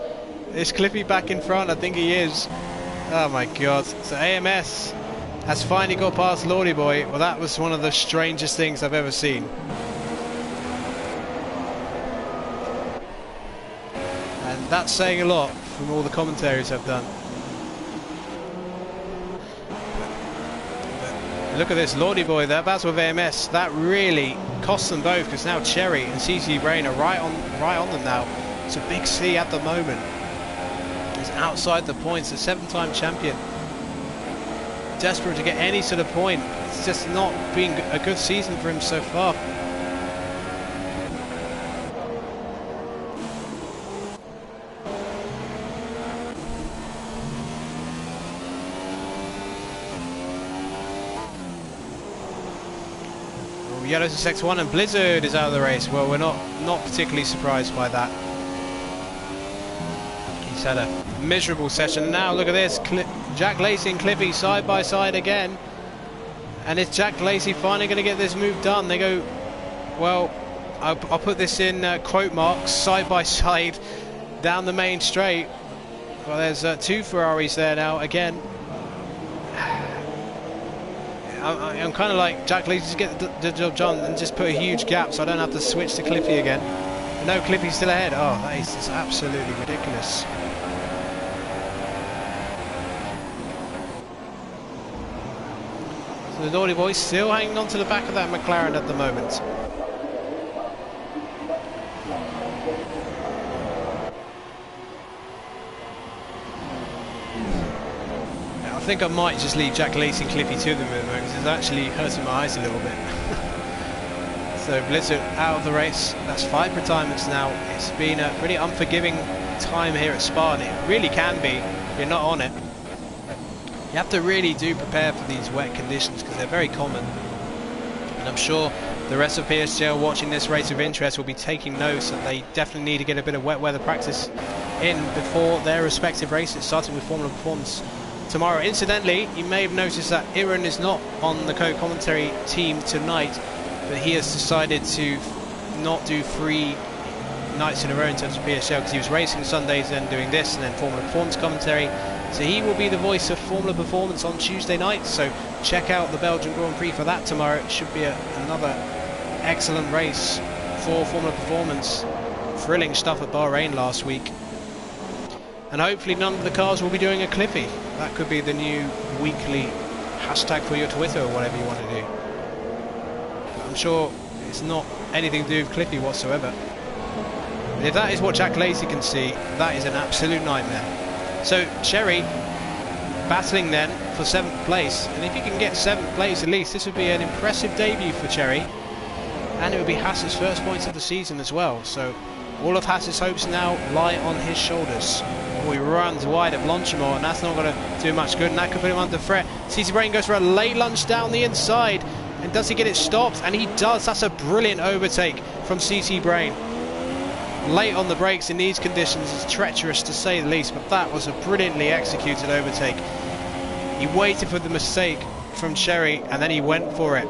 Is Cliffy back in front? I think he is. Oh my god. So AMS has finally got past Lordyboy. Well, that was one of the strangest things I've ever seen. And that's saying a lot from all the commentaries I've done. But Look at this, Lordyboy, that battle with AMS, that really costs them both, because now Cherry and CCbrain are right on them now. It's a big C at the moment. He's outside the points, a 7-time champion. Desperate to get any sort of point. It's just not been a good season for him so far. Yellow's X1 and Blizzard is out of the race. Well, we're not particularly surprised by that. He's had a miserable session. Now look at this, XJackLacey and Cliffy side by side again. And is XJackLacey finally going to get this move done? They go, well, I'll put this in quote marks, side by side down the main straight. Well, there's 2 Ferraris there now again. I'm kind of like XJackLacey, just get the job done and just put a huge gap so I don't have to switch to Cliffy again. But no, Cliffy's still ahead. Oh, that is just absolutely ridiculous. So the Lordyboy still hanging on to the back of that McLaren at the moment. I think I might just leave XJackLacey and Cliffy to them at the moment because it's actually hurting my eyes a little bit. So Blizzard out of the race. That's 5 retirements now. It's been a pretty unforgiving time here at Spa, and it really can be if you're not on it. You have to really do prepare for these wet conditions because they're very common. And I'm sure the rest of PSGL watching this race with interest will be taking notes that they definitely need to get a bit of wet weather practice in before their respective races, starting with Formula Performance tomorrow. Incidentally, you may have noticed that Iran is not on the co-commentary team tonight, but he has decided to not do 3 nights in a row in terms of PSGL because he was racing Sundays and doing this and then Formula Performance commentary. So he will be the voice of Formula Performance on Tuesday night, so check out the Belgian Grand Prix for that tomorrow. It should be another excellent race for Formula Performance. Thrilling stuff at Bahrain last week. And hopefully none of the cars will be doing a Cliffy. That could be the new weekly hashtag for your Twitter or whatever you want to do. But I'm sure it's not anything to do with Cliffy whatsoever. But if that is what XJackLacey can see, that is an absolute nightmare. So Cherry battling then for 7th place. And if you can get 7th place at least, this would be an impressive debut for Cherry. And it would be Haas's first points of the season as well. So all of Haas's hopes now lie on his shoulders. He runs wide at Blanchimont, and that's not going to do much good, and that could put him under threat. CCbrain goes for a late lunge down the inside, and does he get it stopped? And he does. That's a brilliant overtake from CCbrain. Late on the brakes in these conditions is treacherous to say the least, but that was a brilliantly executed overtake. He waited for the mistake from Cherry, and then he went for it.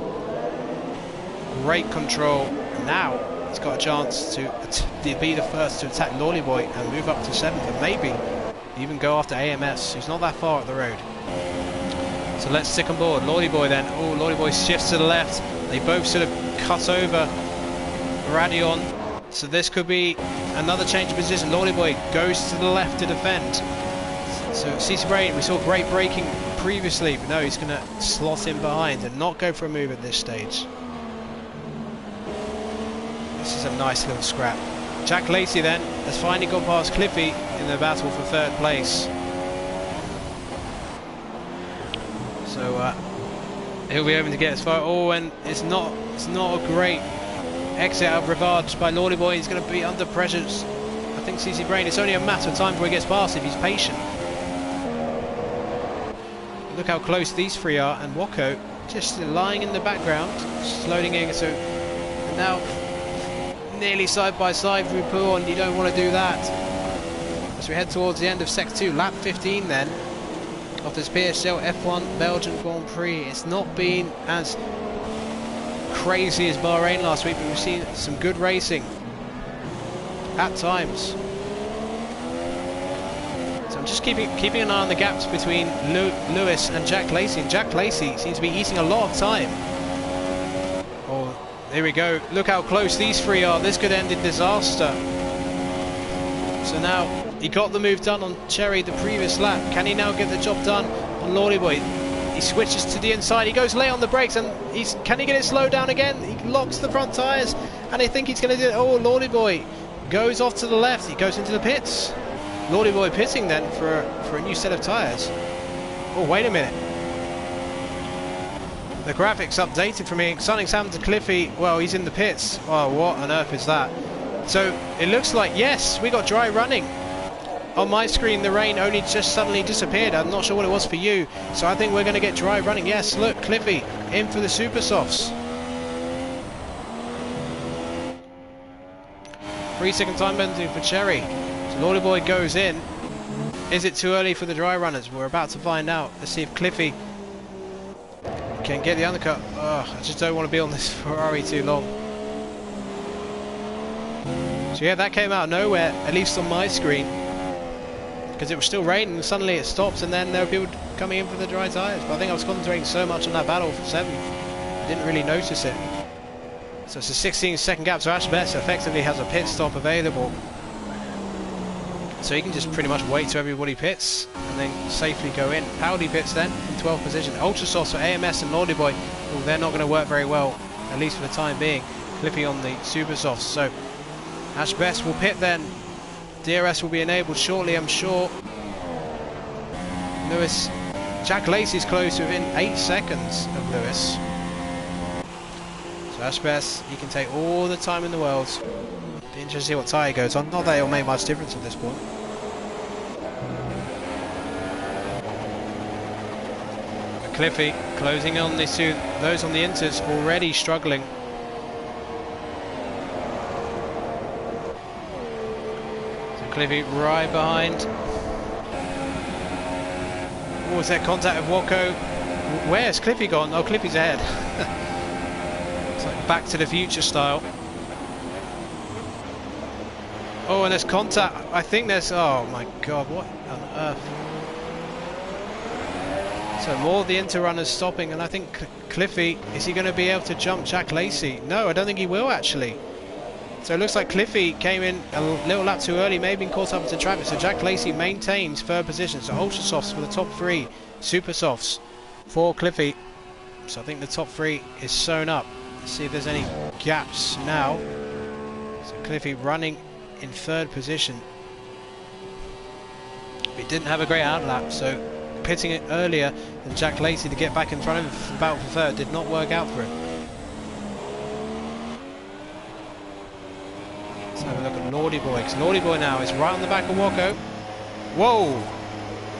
Great control. Now he's got a chance to be the first to attack Lordyboy and move up to 7th, and maybe even go after AMS, who's not that far up the road. So let's stick on board. Lordyboy then. Oh, Lordyboy shifts to the left. They both sort of cut over Radion. So this could be another change of position. Lordyboy goes to the left to defend. So CCbrain, we saw great braking previously, but no, he's going to slot in behind and not go for a move at this stage. This is a nice little scrap. XJackLacey then has finally gone past Cliffy in the battle for 3rd place. So he'll be able to get as far. Oh, and it's not a great exit out of Rivage by Lordyboy. He's going to be under pressure. I think CCbrain, it's only a matter of time before he gets past if he's patient. Look how close these 3 are, and Wocko just lying in the background, slowing in. So now nearly side by side with Paudie, you don't want to do that. As we head towards the end of Sector 2, lap 15 then, of this PSGL F1 Belgian Grand Prix. It's not been as crazy as Bahrain last week, but we've seen some good racing at times. So I'm just keeping an eye on the gaps between Lewis and XJackLacey, and XJackLacey seems to be eating a lot of time. Oh, there we go. Look how close these 3 are. This could end in disaster. So now he got the move done on Cherry the previous lap. Can he now get the job done on Lordyboy? He switches to the inside, he goes late on the brakes, and can he get it slowed down again? He locks the front tyres, and I think he's going to do it. Oh, Lordyboy goes off to the left, he goes into the pits. Lordyboy pitting then for a new set of tyres. Oh, wait a minute. The graphics updated for me. Something's happened to Cliffy. Well, he's in the pits. Oh, what on earth is that? So it looks like, yes, we got dry running. On my screen, the rain only just suddenly disappeared. I'm not sure what it was for you. So I think we're going to get dry running. Yes, look, Cliffy in for the super softs. 3-second time penalty for Cherry. So Lordyboy goes in. Is it too early for the dry runners? We're about to find out. Let's see if Cliffy can get the undercut. I just don't want to be on this Ferrari too long. So yeah, that came out of nowhere, at least on my screen, because it was still raining and suddenly it stopped, and then there were people coming in for the dry tyres. But I think I was concentrating so much on that battle for 7th, I didn't really notice it. So it's a 16-second gap, so Ashbest effectively has a pit stop available. So he can just pretty much wait till everybody pits and then safely go in. Paudie pits then in 12th position. Ultra softs for AMS and Lordyboy. Oh, they're not going to work very well, at least for the time being. Cliffy on the super softs. So Ashbest will pit then. DRS will be enabled shortly, I'm sure. Louisw. XJackLacey's close within 8 seconds of Louisw. So Ashbest, he can take all the time in the world. Be interesting to see what tyre goes on. Not that it'll make much difference at this point. But Cliffy closing on these two. Those on the inters already struggling. So Cliffy right behind. Oh, is that contact with Wocko? Where's Cliffy gone? Oh, Cliffy's ahead. It's like Back to the Future style. Oh, and there's contact. I think there's... Oh my god, what on earth? So more of the inter-runners stopping, and I think Cliffy, is he going to be able to jump XJackLacey? No, I don't think he will actually. So it looks like Cliffy came in a little lap too early, maybe caught up into traffic. So XJackLacey maintains 3rd position. So Ultra Softs for the top 3, Super Softs for Cliffy. So I think the top 3 is sewn up. Let's see if there's any gaps now. So Cliffy running in 3rd position. He didn't have a great outlap, so pitting it earlier than XJackLacey to get back in front of him for battle for 3rd did not work out for him. Let's have a look at Lordyboy, because Lordyboy now is right on the back of Wocko. Whoa!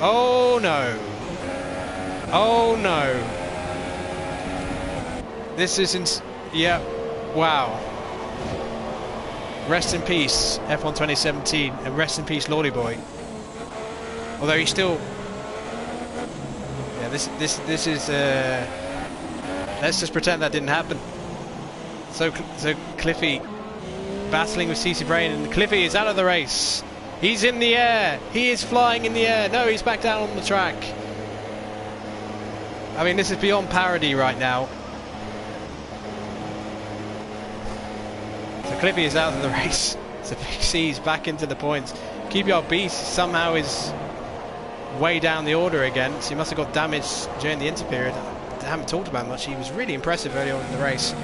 Oh no! Oh no! This isn't... Yeah, wow. Rest in peace, F1 2017, and rest in peace, Lordyboy. Although he's still... Yeah, this is... Let's just pretend that didn't happen. So Cliffy battling with CCbrain, and Cliffy is out of the race. He's in the air. He is flying in the air. No, he's back down on the track. I mean, this is beyond parody right now. So Cliffy is out of the race. So Big C's back into the points. QPRBeasts somehow is way down the order again. So he must have got damaged during the inter period. I haven't talked about much. He was really impressive early on in the race.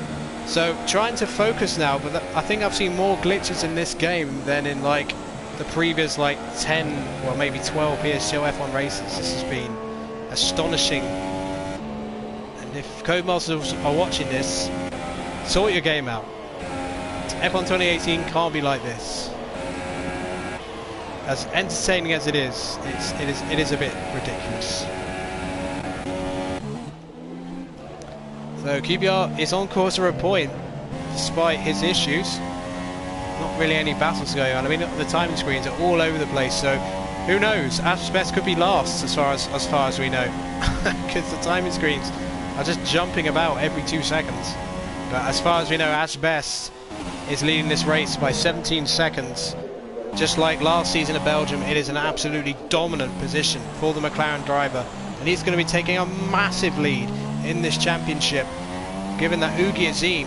So trying to focus now, but I think I've seen more glitches in this game than in like the previous like 10, well maybe 12 PSGL F1 races. This has been astonishing. And if Codemasters are watching this, sort your game out. F1 2018 can't be like this. As entertaining as it is, it is a bit ridiculous. So QPR is on course for a point, despite his issues. Not really any battles going on. I mean, the timing screens are all over the place. So who knows? Ashbest could be last as far as we know, because the timing screens are just jumping about every 2 seconds. But as far as we know, Ashbest is leading this race by 17 seconds. Just like last season at Belgium, it is an absolutely dominant position for the McLaren driver, and he's going to be taking a massive lead in this championship, given that Oogie Azeem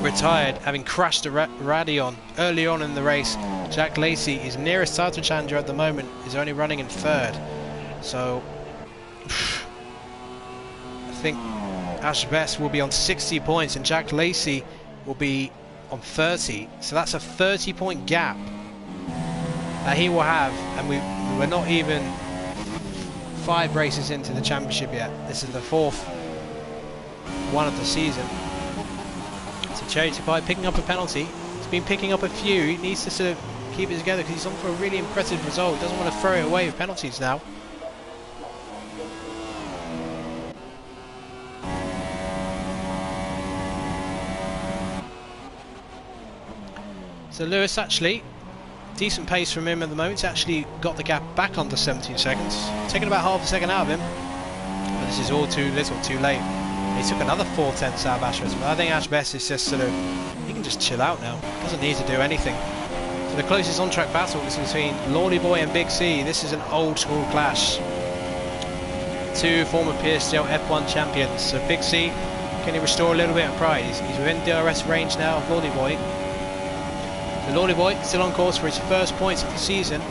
retired, having crashed a Radion early on in the race. XJackLacey, his nearest title challenger at the moment, is only running in 3rd. So think Ashbest will be on 60 points and xJackLacey will be on 30. So that's a 30-point gap that he will have, and we're not even 5 races into the championship yet. This is the 4th one of the season. So Cherry2Pie picking up a penalty. He's been picking up a few. He needs to sort of keep it together because he's on for a really impressive result. Doesn't want to throw it away with penalties now. So Lewis, actually, decent pace from him at the moment. He's actually got the gap back under 17 seconds. Taking about half a second out of him. But this is all too little, too late. He took another 4/10 out of Ashbest. But I think Ashbest is just sort of, he can just chill out now. Doesn't need to do anything. So the closest on-track battle is between Lordyboy and Big C. This is an old school clash. 2 former PSGL F1 champions. So Big C, can he restore a little bit of pride? He's within DRS range now of Lordyboy. The Lordyboy still on course for his first points of the season,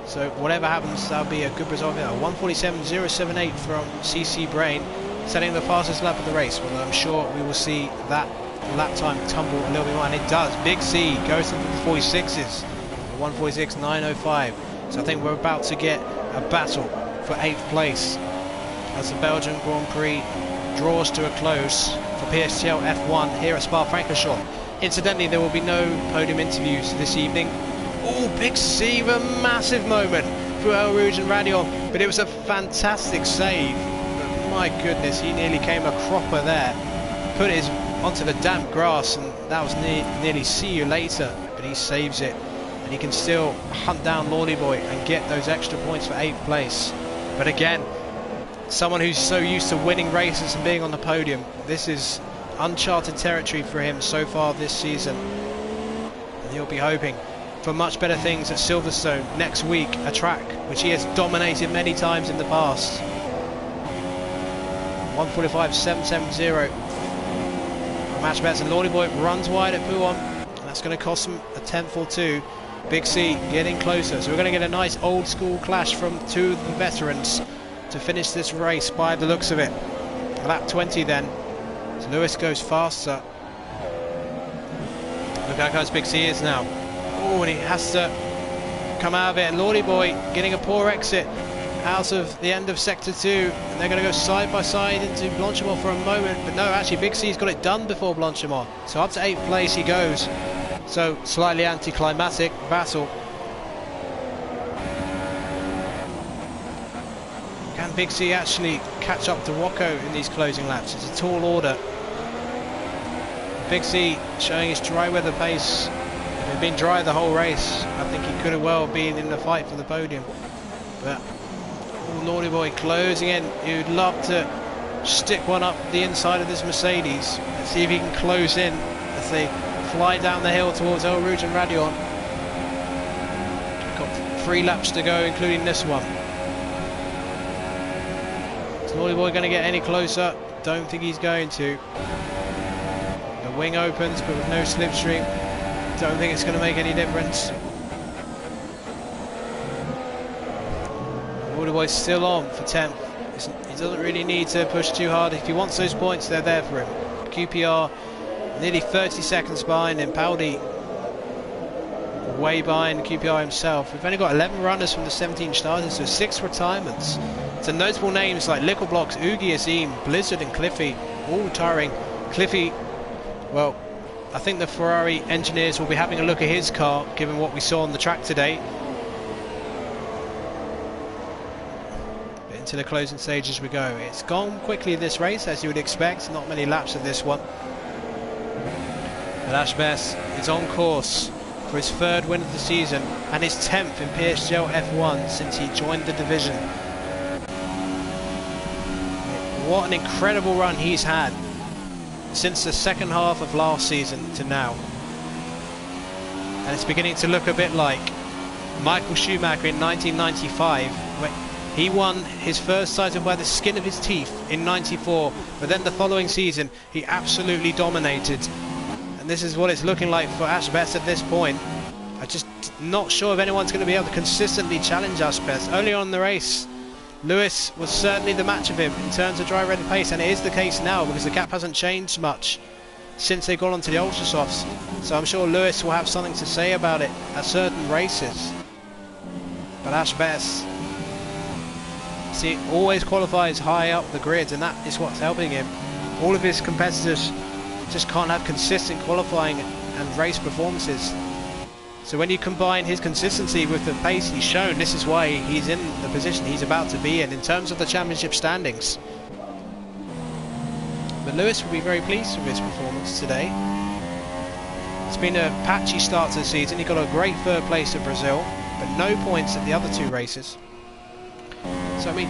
so whatever happens, that'll be a good result. 1:47.078 from CCbrain, setting the fastest lap of the race. Well, I'm sure we will see that lap time tumble a little bit more, and it does. Big C goes into the 46s, 1:46.905. So I think we're about to get a battle for 8th place as the Belgian Grand Prix draws to a close for PSGL F1 here at Spa-Francorchamps. Incidentally, there will be no podium interviews this evening. Oh, Big C with a massive moment for Louisw03 and Radion, but it was a fantastic save. But my goodness, he nearly came a cropper there. Put it onto the damp grass, and that was nearly see you later, but he saves it. And he can still hunt down Lordyboy and get those extra points for 8th place. But again, someone who's so used to winning races and being on the podium, this is uncharted territory for him so far this season, and he'll be hoping for much better things at Silverstone next week, a track which he has dominated many times in the past. 1:45.770 from Ashbest, and Lordyboy runs wide at Pouhon, and that's going to cost him a 10th or 2. Big C getting closer, so we're going to get a nice old school clash from 2 of the veterans to finish this race by the looks of it. Lap 20 then. So Lewis goes faster. Look how close Big C is now. Oh, and he has to come out of it. And Lordyboy getting a poor exit out of the end of sector 2. And they're going to go side by side into Blanchimont for a moment. But no, actually Big C's got it done before Blanchimont. So up to 8th place he goes. So slightly anticlimactic battle. Can Big C actually catch up to Wocko in these closing laps? It's a tall order. Big C showing his dry weather pace. If he'd been dry the whole race, I think he could have well been in the fight for the podium. But Lordyboy closing in. He would love to stick one up the inside of this Mercedes. Let's see if he can close in as they fly down the hill towards Louisw and Radion. Got 3 laps to go, including this one. Is Lordyboy going to get any closer? Don't think he's going to. The wing opens, but with no slipstream. Don't think it's going to make any difference. Lordyboy's still on for 10th. He doesn't really need to push too hard. If he wants those points, they're there for him. QPR nearly 30 seconds behind him. Paudie way behind QPR himself. We've only got 11 runners from the 17 starters, so 6 retirements. So notable names like Liquor Blocks, Oogie Azeem, Blizard and Cliffy all retiring. Cliffy, well, I think the Ferrari engineers will be having a look at his car, given what we saw on the track today. But into the closing stage as we go. It's gone quickly this race, as you would expect. Not many laps of this one. But Ashbest is on course for his 3rd win of the season and his 10th in PSGL F1 since he joined the division. What an incredible run he's had since the second half of last season to now. And it's beginning to look a bit like Michael Schumacher in 1995, where he won his first title by the skin of his teeth in 94, but then the following season he absolutely dominated. And this is what it's looking like for Ashbest at this point. I'm just not sure if anyone's going to be able to consistently challenge Ashbest. Early on in the race Lewis was certainly the match of him in terms of dry red pace, and it is the case now because the gap hasn't changed much since they've gone onto the Ultra Softs. So I'm sure Lewis will have something to say about it at certain races. But Ashbest, see, always qualifies high up the grids, and that is what's helping him. All of his competitors just can't have consistent qualifying and race performances. So when you combine his consistency with the pace he's shown, this is why he's in the position he's about to be in terms of the championship standings. But Lewis will be very pleased with his performance today. It's been a patchy start to the season. He got a great third place at Brazil, but no points at the other two races. So I mean,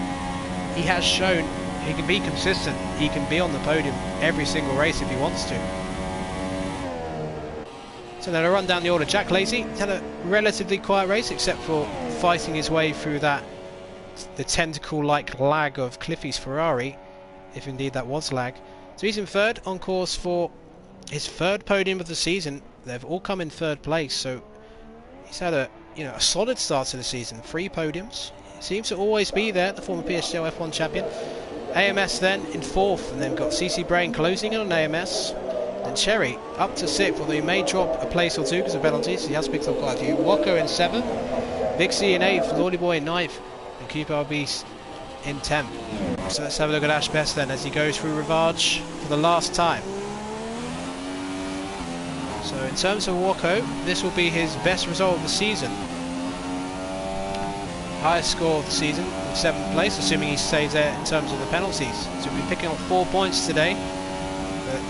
he has shown he can be consistent. He can be on the podium every single race if he wants to. So now to run down the order, XJackLacey had a relatively quiet race except for fighting his way through the tentacle-like lag of Cliffy's Ferrari, if indeed that was lag. So he's in third, on course for his third podium of the season. They've all come in third place, so he's had a solid start to the season. 3 podiums. Seems to always be there, the former PSGL F1 champion. AMS then in 4th, and then got CCbrain closing in on AMS. And Cherry up to 6th, although he may drop a place or two because of penalties. He has picked up quite a few. Wocko in 7th, Big C in 8th, Lordyboy in 9th, and QPRBeasts in 10th. So let's have a look at Ashbest then as he goes through Rivage for the last time. So in terms of Wocko, this will be his best result of the season. Highest score of the season, 7th place, assuming he stays there in terms of the penalties. So he'll be picking up 4 points today.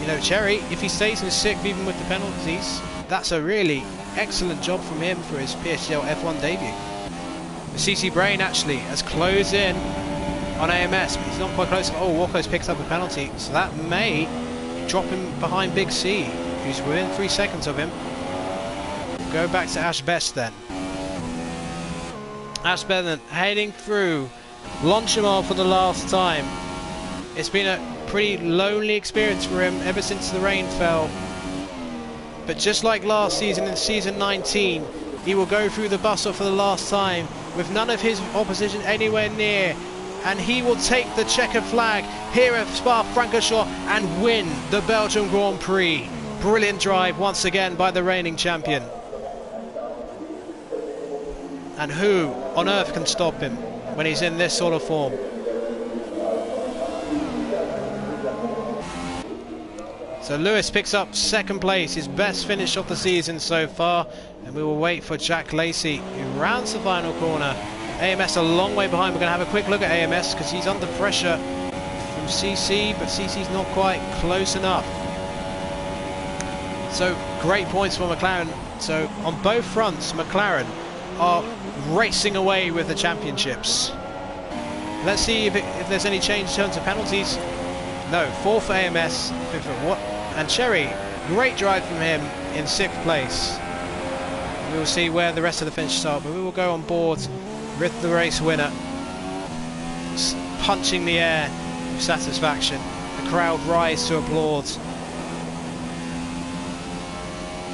But, Cherry, if he stays in 6th even with the penalties, that's a really excellent job from him for his PSGL F1 debut. CCbrain actually has closed in on AMS, but he's not quite close. Oh, Wocko's picked up a penalty, so that may drop him behind Big C, who's within 3 seconds of him. Go back to Ashbest then. Ashbest then heading through Longchamp for the last time. It's been a pretty lonely experience for him ever since the rain fell. But just like last season in season 19, he will go through the bus-stop for the last time with none of his opposition anywhere near, and he will take the checkered flag here at Spa-Francorchamps and win the Belgium Grand Prix. Brilliant drive once again by the reigning champion. And who on earth can stop him when he's in this sort of form? So Lewis picks up 2nd place, his best finish of the season so far, and we will wait for XJackLacey, who rounds the final corner. AMS a long way behind. We're going to have a quick look at AMS because he's under pressure from CC, but CC's not quite close enough. So great points for McLaren. So on both fronts, McLaren are racing away with the championships. Let's see if there's any change in terms of penalties. No, 4th for AMS, 5th for what? And Cherry, great drive from him in 6th place. We will see where the rest of the finishes are, but we will go on board with the race winner, punching the air with satisfaction. The crowd rise to applaud.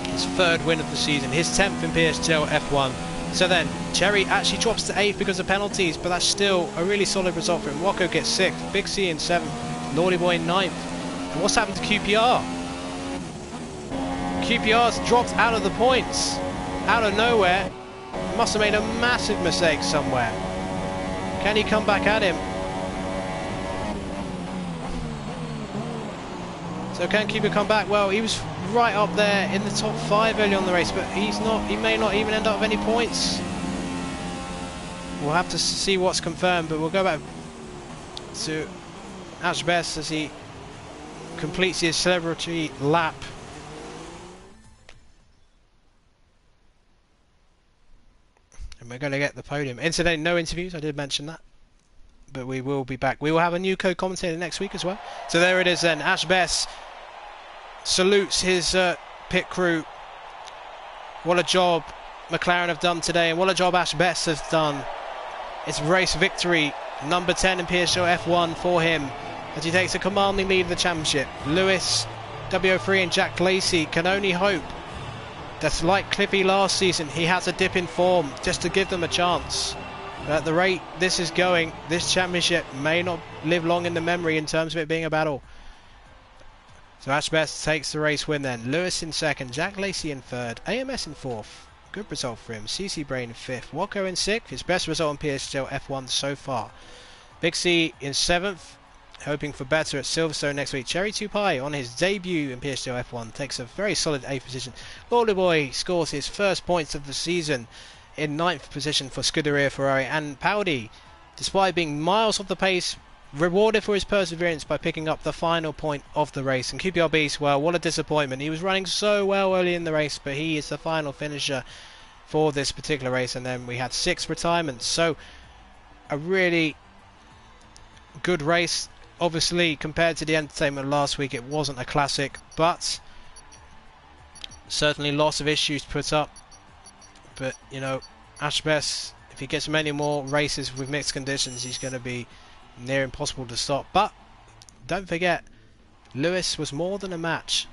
His 3rd win of the season, his 10th in PSGL F1. So then, Cherry actually drops to 8th because of penalties, but that's still a really solid result for him. Wocko gets 6th, Big C in 7th, Lordyboy in 9th. And what's happened to QPR? QPR's dropped out of the points, out of nowhere. Must have made a massive mistake somewhere. Can he come back at him? So can QPR come back? Well, he was right up there in the top 5 early on the race, but he's not. He may not even end up with any points. We'll have to see what's confirmed, but we'll go back to Ashbest as he completes his celebrity lap. And we're going to get the podium. Incidentally, no interviews, I did mention that. But we will be back. We will have a new co-commentator next week as well. So there it is then. Ashbest salutes his pit crew. What a job McLaren have done today, and what a job Ashbest has done. It's race victory, number 10 in PSGL F1 for him, as he takes a commanding lead of the championship. Louisw03 and XJackLacey can only hope that, like Cliffy last season, he has a dip in form just to give them a chance. At the rate this is going, this championship may not live long in the memory in terms of it being a battle. So Ashbest takes the race win then. Lewis in second, XJackLacey in third, AMS in fourth. Good result for him. CCbrain in fifth, Wocko in sixth. His best result in PSGL F1 so far. Big C in seventh, hoping for better at Silverstone next week. Cherry2Pie on his debut in PSGL F1 takes a very solid 8th position. Lordyboy scores his first points of the season in 9th position for Scuderia Ferrari. And Paudie, despite being miles off the pace, rewarded for his perseverance by picking up the final point of the race. And QPRBeasts, well, what a disappointment. He was running so well early in the race, but he is the final finisher for this particular race. And then we had 6 retirements. So a really good race. Obviously, compared to the entertainment last week, it wasn't a classic, but certainly lots of issues put up. But, you know, Ashbest, if he gets many more races with mixed conditions, he's going to be near impossible to stop. But don't forget, Lewis was more than a match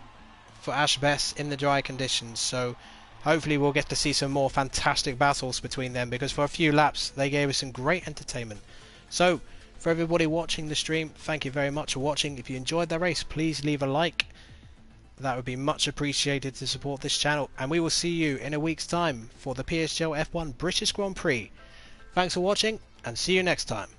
for Ashbest in the dry conditions. So hopefully we'll get to see some more fantastic battles between them, because for a few laps they gave us some great entertainment. So for everybody watching the stream, thank you very much for watching. If you enjoyed the race, please leave a like. That would be much appreciated to support this channel. And we will see you in a week's time for the PSGL F1 British Grand Prix. Thanks for watching, and see you next time.